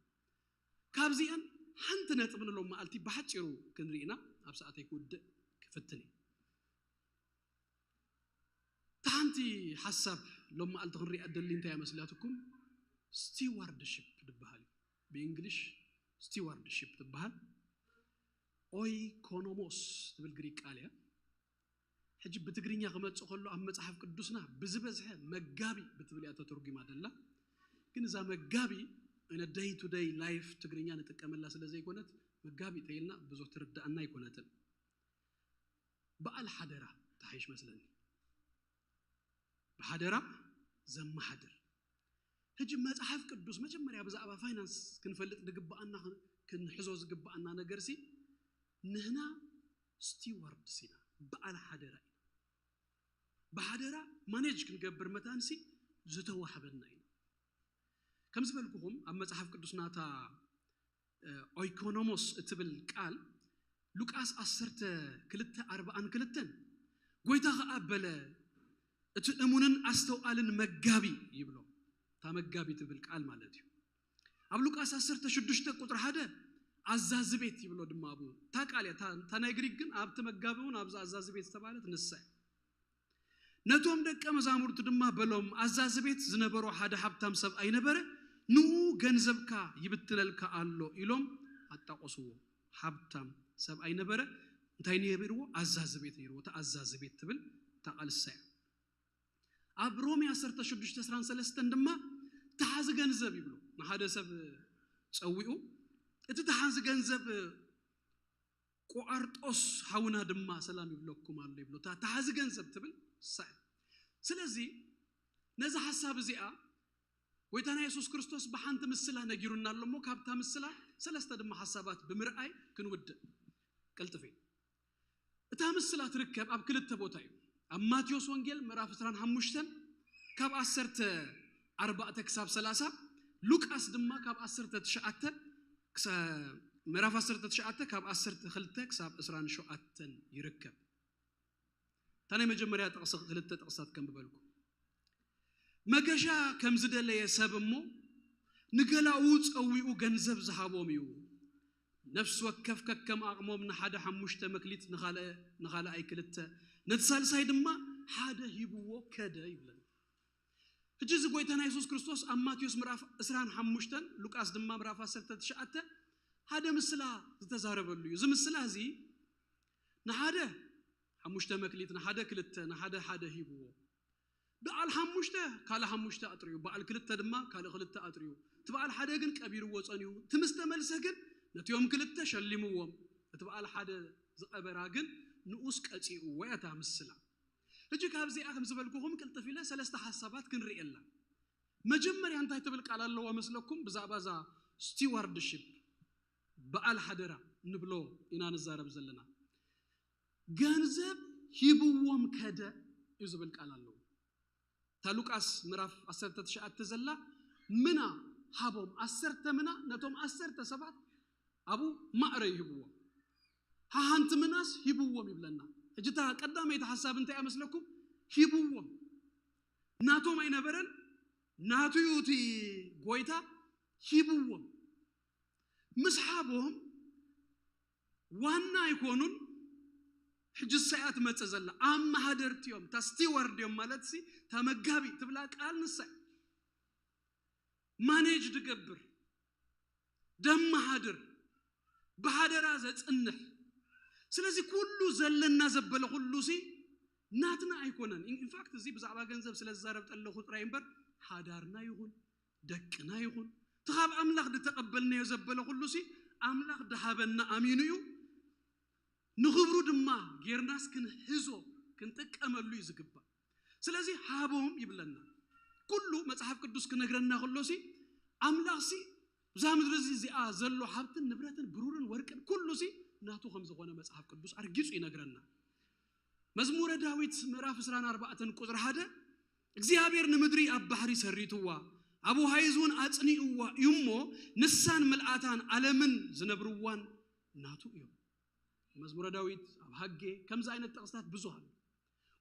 ካብዚአን ሓንቲ ነጥብ ንሎም ማልቲ ብሓጭሩ ክንሪኢና ኣብ ሰዓተይ ክውድእ ክፍትኒ ታንቲ ሓሳብ ሎም ማልቲ ክንሪኢ ኣደሊ እንታይ መስላትኩም stewardship ትበሃል በእንግሊሽ stewardship ትበሃል oikonomos ትብል ግሪክ ቃል እያ ሕጂ በትግርኛ ከመጽ ከሎ ኣብ መጽሐፍ ቅዱስና ብዝበዝሐ መጋቢ ብትብል ያ ተተርጉማ ደላ ግን እዛ መጋቢ in a day to day life ትግርኛ ንጥቀመላ ስለዚህ ይኮነት መጋቢ ተይልና ብዙ ትርዳእና ይኮነትን በአል ሐደራ ታይሽ መስለኝ በሐደራ ዘማሐደር ሕጂ መጽሐፍ ቅዱስ መጀመሪያ በዛዕባ ፋይናንስ ክንፈልጥ ድግባአና ክንሕዞ ዝግባአና ነገርሲ ንህና ስቲዋርድ ሲና በአል ሐደራ በሐደራ ማኔጅ ክንገብር መታንሲ ዝተዋህበና كم زبالكم أما مصحف قدسنا تا oikonomos اتبل قال لوقاس 10:40 كلتن ጎይታ ከአበለ እትእሙንን አስተውአልን መጋቢ ይብሎ ታ መጋቢ ትብል ቃል ማለት እዩ ኣብ ሉቃስ 10:6 ቁጥር 1 አዛዝ ቤት ይብሎ ድማቡ ታ ቃል ታ ናይ ግሪክ ግን ኣብተ መጋቢውን ኣብ አዛዝ ቤት ተባለት ንሳይ ነቶም ደቀ መዛሙርቱ ድማ በሎም አዛዝ ቤት ዝነበሩ ሓደ ሀብታም ሰብ አይነበረ ኑ ገንዘብካ ይብትለልካ አሎ ኢሎም አጣቆስዎ ሀብታም ሰብ አይነበረ እንታይ ነይርዎ አዛዝ ቤት ነይርዎ ታ አዛዝ ቤት ትብል ታቃልሳይ ኣብ ሮሜ 10:13 ድማ ተሓዝ ገንዘብ ይብሎ ሓደ ሰብ ጸዊኡ እቲ ተሓዝ ገንዘብ ቆአርጦስ ሐውና ድማ ሰላም ይብለኩም አለ ይብሎ ተሓዝ ገንዘብ ትብል ሳይ ስለዚህ ነዛ ሐሳብ እዚኣ ወይታና ኢየሱስ ክርስቶስ በሐንተ ምስላ ነጊሩና ለሞ ካብታ ምስላ ሰለስተ ድማ ሐሳባት በምርአይ ክንውድ ቀልጥፌ እታ ምስላ ትርከብ ኣብ ክልተ ቦታ እዩ ኣብ ማቴዎስ ወንጌል ምዕራፍ 15 ካብ 10:4 ክሳብ 30 ሉቃስ ድማ ካብ 10:9 ምዕራፍ 10:9 ካብ 10:2 ክሳብ 27 ይርከብ ታናይ መጀመሪያ ጥቅስ ክልተ ጥቅሳት ከም በልኩ መገሻ ከም ዝደለየ ሰብሞ ንገላው ጸዊኡ ገንዘብ ዝሃቦም እዩ ነፍስ ወከፍ ከከም አቅሞም ንሓደ 5 መክሊት ንኻለ አይ ክልተ ነትሳልሳይ ድማ ሓደ ሂብዎ ከደ ይብለን እጂ ዝጎይታና ኢየሱስ ክርስቶስ ኣብ ማቴዎስ ምዕራፍ 25 ሉቃስ ድማ ምዕራፍ 10:9 ሓደ ምስላ ዝተዛረበሉ እዩ ዝምስላ እዚ ንሓደ 5 መክሊት ንሓደ ክልተ ንሓደ ሂብዎ በአል 5 ካለ 5 አጥሪዩ በአል ክልተ ድማ ካለ ክልተ አጥሪዩ ትበአል ሓደ ግን ቀቢርዎ ጸኒዩ ትምስተ መልሰ ግን ነትዮም ክልተ ሸሊምዎም ትበአል ሓደ ዝቀበራ ግን ንኡስ ቀጪኡ ወያታ ምስላ እጂ ካብዚ አኸም ዝበልኩኩም ቅልጥፊለ ሰለስተ ሐሳባት ክንሪኤላ መጀመሪያ እንታይ ትብል ቃል አለው መስለኩም ብዛባዛ ስቲዋርድሺፕ በአል ሐደራ ንብሎ ኢና ነዛረብ ዘለና ገንዘብ ሂብዎም ከደ ይዝብል ቃል አለው ታሉቃስ ምዕራፍ 10:9 ዘላ ምና ሀቦም 10 ምና ነቶም 10 ሰባት አቡ ማዕረ ይህብዎ ሃንት ምናስ ሂብዎም ይብለና እጅታ ቀዳማይ ተሐሳብ እንታይ ያመስለኩም ሂብዎም ናቶም አይነበረን ናቱዩቲ ጎይታ ሂብዎም ምስሓቦም ዋና ይኮኑን ሕጅ ሰዓት መጸዘላ አማ ሀደርትዮም ታስቲዋርድዮም ማለትሲ ተመጋቢ ትብላ ቃል ንሳይ ማኔጅ ድገብር ደም ሀደር በሐደራ ዘጽንህ ስለዚህ ሁሉ ዘለና ዘበለ ሁሉ ሲ ናትና አይኮነን ኢንፋክት እዚ በዛዕባ ገንዘብ ስለዛረብ ጠለኹ ጥራይምበር ሐዳርና ይሁን ደቅና ይሁን ተኻብ አምላኽ ተቀበልና የዘበለ ሁሉ ሲ አምላኽ ደሃበና አሚኑ እዩ ንኽብሩ ድማ ጌርናስ ክንሕዞ ክንጥቀመሉ ይዝግባ ስለዚህ ሃቦም ይብለና ኩሉ መጽሐፍ ቅዱስ ክነግረና ሁሉሲ አምላኽሲ ዛምድርዚ ዚአ ዘሎ ሀብትን ንብረትን ብሩርን ወርቅን ኩሉሲ ናቱ ከም ዝኾነ መጽሐፍ ቅዱስ አርጊጹ ይነግረና መዝሙረ ዳዊት ምዕራፍ 24 ቁጥር 1 እግዚአብሔር ንምድሪ ኣብ ባሕሪ ሰሪትዋ አቡ ሃይዙን አጽኒኡዋ ይሞ ንሳን መልአታን ዓለምን ዝነብሩዋን ናቱ እዩ መዝሙረ ዳዊት ኣብ ሐጌ ከምዛ አይነት ጥቅስታት ብዙሃን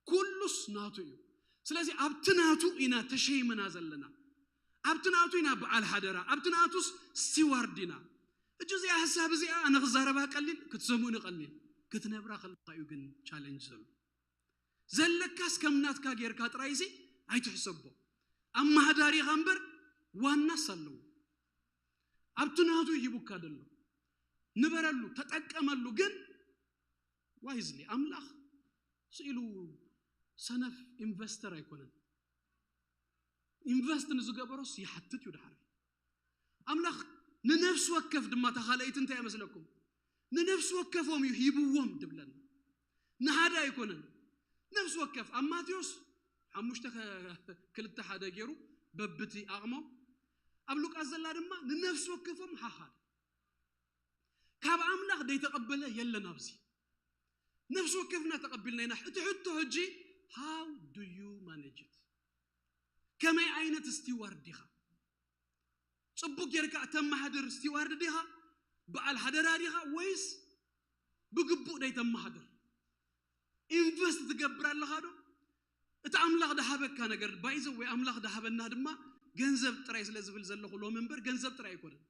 ኩሉስ ናቱ እዩ ስለዚህ ኣብትናቱ ኢና ተሸይመና ዘለና ኣብትናቱ ኢና በዓል ሓደራ ኣብትናቱስ ስቲዋርድ ኢና እጅዚ ሓሳብ እዚ ኣነ ክዛረባ ቀሊል ክትሰሙኒ ቀሊል ክትነብራ ከልካዩ ግን ቻሌንጅ ዘለካስ ከምናትካ ጌርካ ጥራይሲ ኣይትሕሰቦ ኣማሃዳሪ ኸምበር ዋናስ ኣለዎ ኣብትናቱ ይቡካ ደሎ ንበረሉ ተጠቀመሉ ግን ዋይዝሊ ኣምላኽ ስኢሉ ሰነፍ ኢንቨስተር ኣይኮነን ኢንቨስት ንዝገበሮስ ይሓትት እዩ ድሓር ኣምላኽ ንነፍስ ወከፍ ድማ ተኻለይት እንታይ መስለኩም ንነፍስ ወከፎም እዩ ሂብዎም ድብለን ንሓደ ኣይኮነን ነፍስ ወከፍ ኣብ ማቴዎስ 5:2 ገይሩ በብቲ ኣቕሞ ኣብ ሉቃስ ዘላ ድማ ንነፍስ ወከፎም ሓሓደ ካብ ኣምላኽ ደይተቐበለ የለን ኣብዚ ነፍስ ወከፍና ተቐቢልና ኢና እቲ ሕቶ ሕጂ how do you manage it ከመይ ዓይነት ስቲዋርድ ዲኻ ጽቡቅ ጌርካ ተማሓድር ስቲዋርድ ዲኻ በዓል ሓደራ ዲኻ ወይስ ብግቡእ ደይተማሓድር ኢንቨስት ትገብር ኣለኻ ዶ እቲ ኣምላኽ ደሃበካ ነገር ባይዘ ወይ ኣምላኽ ደሃበና ድማ ገንዘብ ጥራይ ስለ ዝብል ዘለኹ ሎ መንበር ገንዘብ ጥራይ ኣይኮነን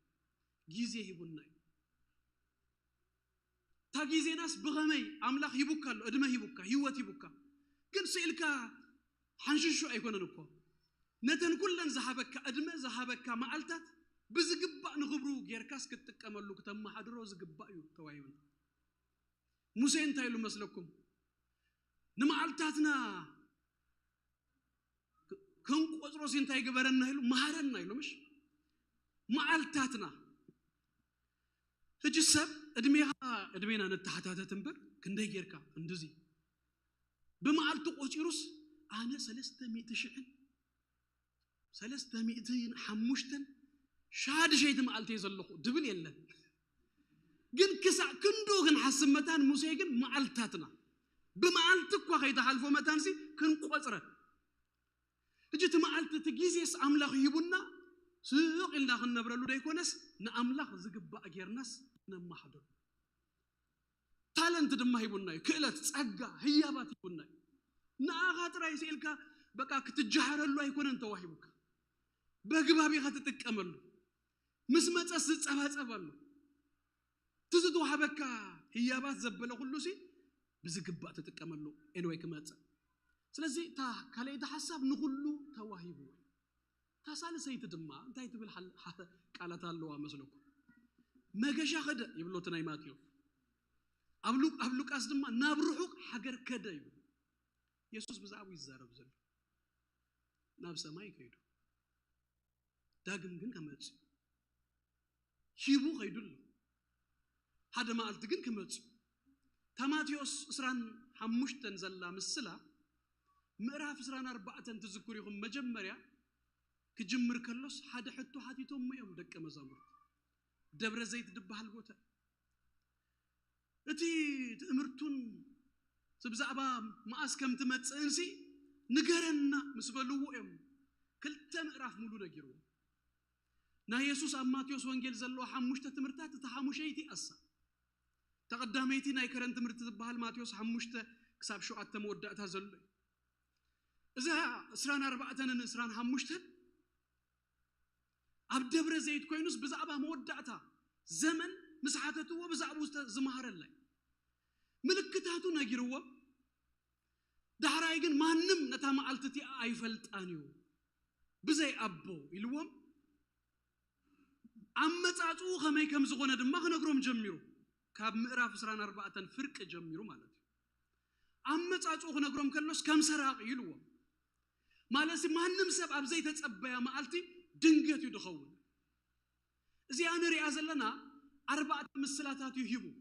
ጊዜ ሂቡና እዩ ታ ጊዜናስ ብኸመይ ኣምላኽ ሂቡካ ኣሎ ዕድመ ሂቡካ ህይወት ሂቡካ ግን ስኢልካ ሓንሽሹ ኣይኮነን እኮ ነተን ኩለን ዝሃበካ ዕድመ ዝሃበካ መዓልታት ብዝግባእ ንኽብሩ ጌርካስ ክትጥቀመሉ ክተማሓድሮ ዝግባእ እዩ ተዋሂብና ሙሴ እንታይ ኢሉ መስለኩም ንመዓልታትና ክንቆፅሮስ እንታይ ገበረና ኢሉ መሃረና ኢሉ ምሽ መዓልታትና ሕጂ ሰብ ዕድሜና ነተሓታተት እምበር ክንደይ ጌርካ እንደዚ በመዓልቱ ቆፂሩስ ኣነ 300 ሻድሸይት መዓልቲ ዘለኹ ድብል የለን ግን ክሳዕ ክንዶ ግን ሓስብ መታን ሙሴ ግን መዓልታትና በመዓልት እኳ ከይተሓልፎ መታንሲ ክንቆፅረ እጅ ትመዓልት ትጊዜስ ኣምላኽ ይቡና ስቕ ኢልና ክንነብረሉ ደይኮነስ ንኣምላኽ ዝግባእ ጌርናስ ነማሓድር ታለንት ድማ ይቡና ክእለት ጸጋ ህያባት ይቡና ንኣኻ ጥራይ ስኢልካ በቃ ክትጀሃረሉ ኣይኮነን ተዋሂቡካ በግባቢኻ ትጥቀመሉ ምስ መፀስ ዝፀባፀበሉ ትዝተዋሃበካ ህያባት ዘበለ ኩሉሲ ብዝግባእ ትጥቀመሉ ኤንወይ ክመፅእ ስለዚ ታ ካልአይተ ሓሳብ ንኹሉ ተዋሂቡ ታ ሳልሰይቲ ድማ እንታይ ትብል ቃላት ኣለዋ መስለኩም መገሻ ኸደ ይብሎት ናይ ማቴዎስ ኣብ ሉቃስ ድማ ናብ ርሑቕ ሃገር ከደ ይብል ኢየሱስ ብዛዕባ ይዛረብ ዘሎ ናብ ሰማይ ከይዱ ዳግም ግን ከመጽ ሂቡ ከይዱሉ ሓደ መዓልቲ ግን ከመጽ ታማቴዎስ 25 ዘላ ምስላ ምዕራፍ 24 ትዝክሩ ይኹም መጀመርያ ክጅምር ከሎስ ሓደ ሕቶ ሓቲቶም እዮም ደቀ መዛሙርት ደብረ ዘይት ድበሃል ቦታ እቲ ትእምርቱን ስብዛዕባ ማእስ ከም ትመጽእንሲ ንገረና ምስ በልዎ እዮም ክልተ ምዕራፍ ሙሉ ነጊሩ ና ኢየሱስ ኣብ ማቴዎስ ወንጌል ዘሎ 5 ትምህርታት ተሓሙሸይቲ ኣሳ ተቀዳመይቲ ናይ ከረን ትምህርት ዝበሃል ማቴዎስ 5 ክሳብ 7 መወዳእታ ዘሎ እዛ 24ን 25 ኣብ ደብረ ዘይት ኮይኑስ ብዛዕባ መወዳእታ ዘመን مسحاتته وبزعبوس زمهر الله ملكتاتو نجروا دحرايجن مانم نتام علتتي أيفلت أنيو بزي أبو يلوم عمت أتو خمي كم زغنا دم ما خنقرم جميرو كاب مقراف سران 4 فرق جميرو مالتي عمت أتو خنقرم كلوس كم سراق يلوم مالسي مانم سب أبزي تتصبيا مالتي دنجت يدخون زي أنا رئاسة لنا 4 مسلاتات يهيبو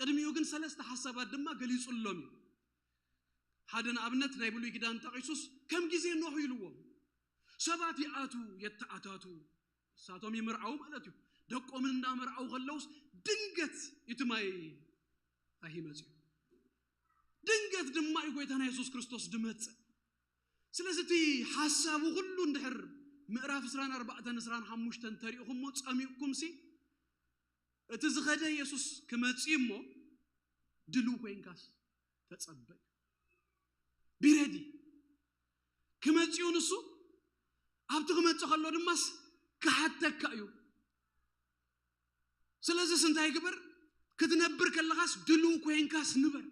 قدميو جن 3 حسابات دما قليص اللومي هادنا أبنت نايبلو يقدان تقيسوس كم جزي نوح يلوم سبات يأتو يتأتاتو ساتهم يمرعو مالتو دقو من مرعو غلوس دنجت يتماي أهي مزيو دنجت دما يقوي تانا يسوس كريستوس دمت سلازتي حسابو غلو ندحر مقراف 4 نسران 5 تاريخهم موت أميكم سي اتزغدا يسوس كمصيمو دلو كوينكاس تصبي بيريدي ክመጽኡ ንሱ ኣብቲ ክመጽእ ከሎ ድማስ ክሓተካ እዩ ስለዚህ ስንታይ ግበር ክትነብር ከለኻስ ድልው ኮይንካስ ንበር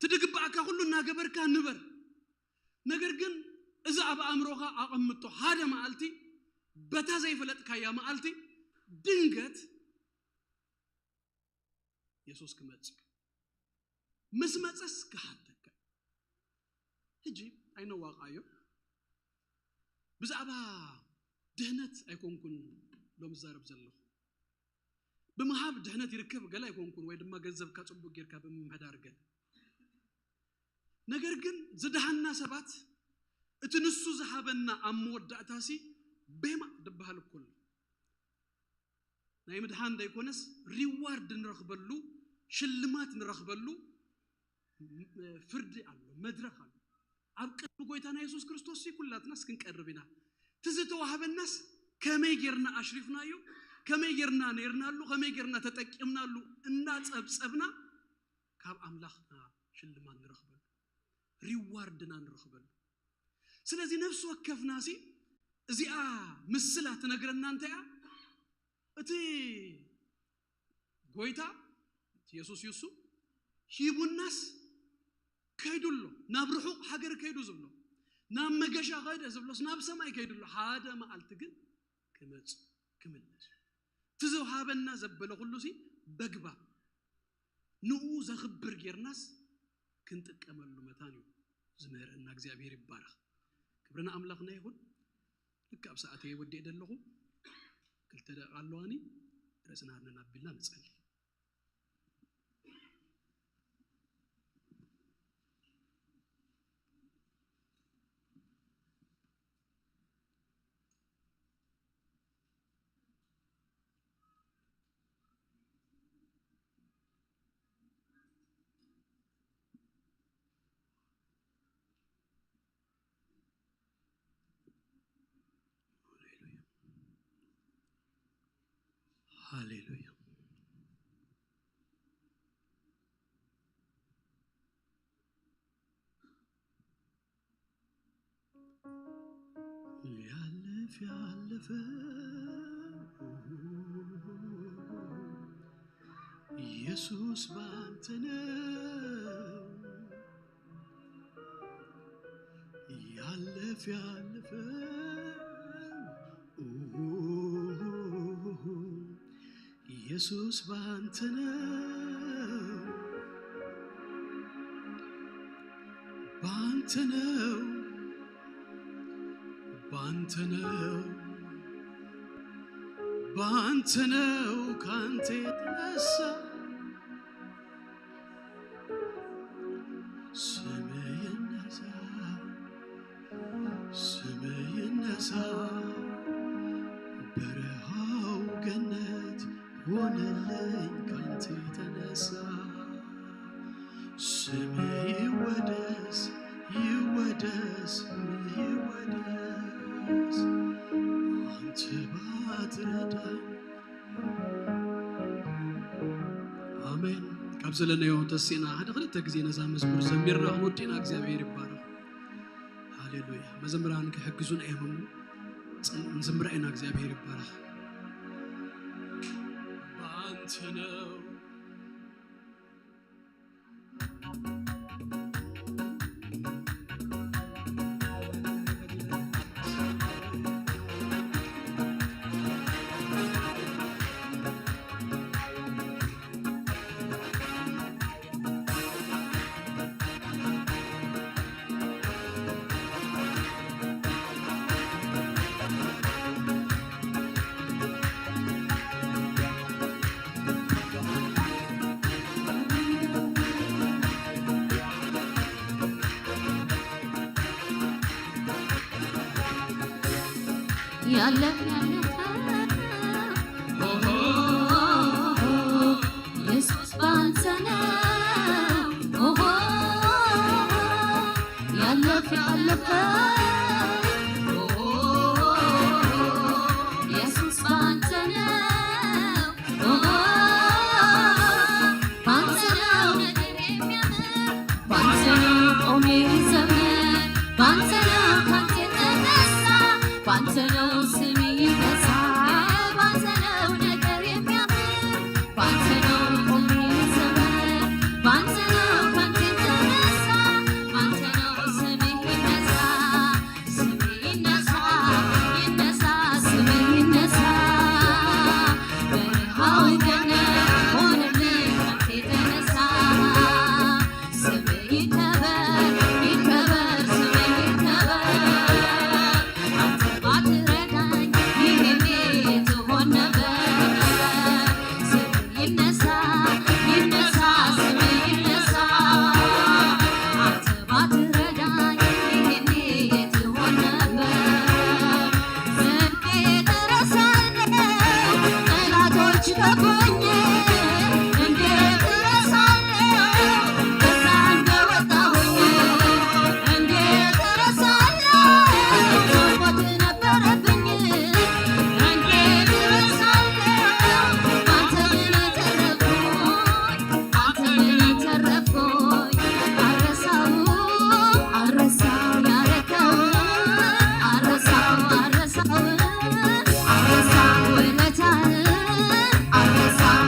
ትድግባዕካ ሁሉ እናገበርካ ንበር ነገር ግን እዛ ኣብ ኣእምሮኻ ኣቐምጦ ሓደ መዓልቲ በታ ዘይፈለጥካያ መዓልቲ ድንገት ኢየሱስ ክመጽእ ምስ መጸስ ክሓተካ ሕጂ ኣይነዋቃዮ ብዛዕባ ድህነት ኣይኮንኩን ሎም ዛረብ ዘለኹ بمهاب دهنت يركب قال يكون ويد ما جذب كاتب يركب بمهدار قال نجرجن زدهنا سبات اتنسو ذهبنا أمود دعتاسي بما دبها الكل نايم دهان ده يكونس ريوارد نرخبلو شلمات نرخبلو فرد على مدرخ على عبقى بقولتنا يسوع كريستوس كلها ناس كن قربنا تزتوا وهاب الناس كما يجرنا أشرفنا يو كما يجرنا نيرنا له كما يجرنا تتكلمنا له الناس أبسبنا كاب أملاخنا شلمان نرخبل ريواردنا نرخبل سلازي نفسه وكف ناسي زي مسلا تنقرنا أنت أتي قويتا يسوس يسوع شيبو الناس كيدلو نابرحوق حجر كيدو زبلو نام مجاشا غير زبلو ناب سماي كيدلو هذا ما ألتقن كملش تزو هابنا زبلو كله سي بقبا نو زخبر جيرناس كنت أكمل له متانيو زمير إنك زي أبير بارخ كبرنا أملاقنا يقول لك أبساعتي ودي أدلقه قلت له قالواني رسنا هرنا نبينا نسألي هاليلويا يالف يالف يسوس بانتنا يالف يالف يسوس بانتنا بانتنا بانتنا بانتنا وكانت تنسى سمي النساء برهاو جنات ونلين كانت تنسى سمي يودس يودس يودس أنت باتردان آمين كابزلنا يوم تسينا هذا خلي تجزينا زي مزمور زمير رحمتنا أجزاء يبارك هاليلويا مزمران كحجزون أيهم مزمرنا أجزاء يبارك بانتنا يلا يسوس بانتنا يلا في علفة يسوس بانتنا بانتنا بانتنا أمير زمان بانتنا Arrasa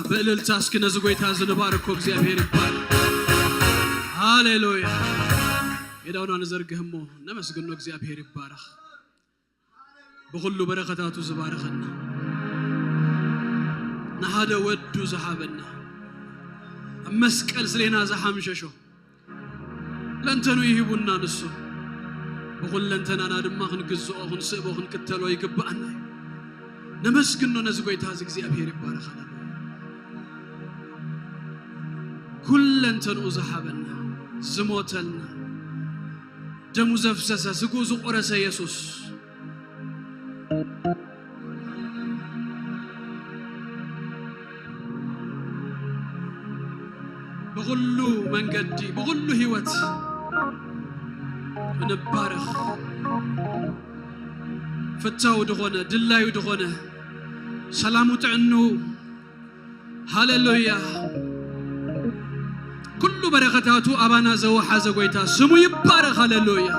بقللتا اسكي نزغويتا زنباركو እግዚአብሔር ይባል ሃሌሉያ يداونا نزرغهمو نمسغنو እግዚአብሔር ይባረክ بكل بركاته زبارخنا نهاده ودو زحابنا مسقل سلينا زحامششو لنتنو يهبونا نسو بكل لنتنا نادما خنغزو خنسبو خنكتلو يغبانا نمسغنو نزغويتا እግዚአብሔር ይባረክ كل لنتنو زحابنا زموتلنا دمو زفسسا سغوزو قرسه يسوس بغلو منقدي بغلو هيوت نبارخ فتاو دغونه دلايو دغونه سلامو تعنو هاليلويا كل بركاتو ابانا زو حزغويتا سمو يبارك هاليلويا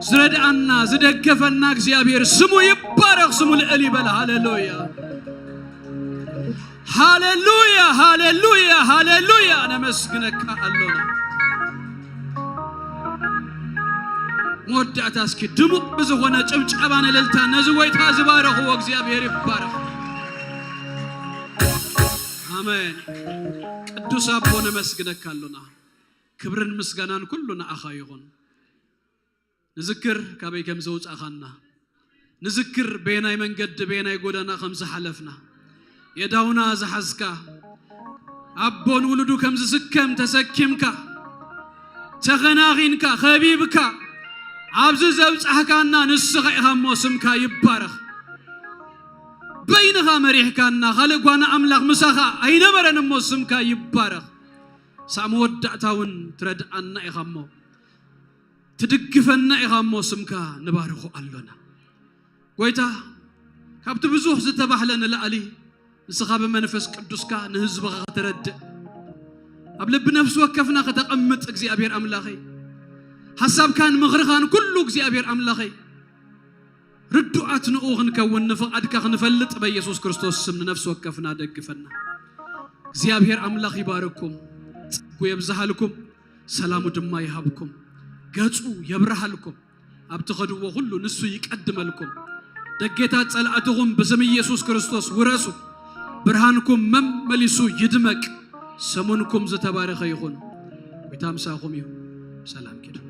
زردعنا زدقفنا እግዚአብሔር سمو يبارك سمو الالي بل هاليلويا هاليلويا هاليلويا هاليلويا انا مسكنك الله مودعت اسكي دمق بزغونه ጭብጨባነ ለልታ ነዝወይታ ዝባረኹ እግዚአብሔር ይባረክ አሜን ቅዱስ አቦነ መስግነክ አለና ክብርን ምስጋናን ኩሉና አኻ ይሁን نذكر كابي كم زوج أخانا نذكر بيناي منقد بيناي قدنا خمس حلفنا يداونا زحزكا أبون ولدو كم زسكم تسكمكا تغناغينكا خبيبكا عبز زوج أحكانا نسخيها موسمكا يبارخ بينها مريحكانا خلقوانا أملاق مسخا أين مرن موسمكا يبارخ سامود دعتاون ترد أنا إخامو تدقفنا إخامو سمكا نبارخو ألونا قويتا كابت بزوح زتباح لنا لألي نسخاب منفس قدسكا نهزبغا ترد أبلب بنفس وكفنا خطقمت اكزي أبير أملاخي حساب كان مغرخان كله اكزي أبير أملاخي ردوعات نؤوغن كون نفقادكا خنفلت بيسوس كريستوس سمن نفس وكفنا دقفنا اكزي أبير أملاخي باركم ويبزها لكم سلام دما يهابكم قصو يبرح لكم ابتخدوا كله نسو يقدم لكم دقيتات صلاتهم بسم يسوع كريستوس ورسو برهانكم مملسو يدمك سمونكم زتبارك يكون بتامساكم يو سلام كده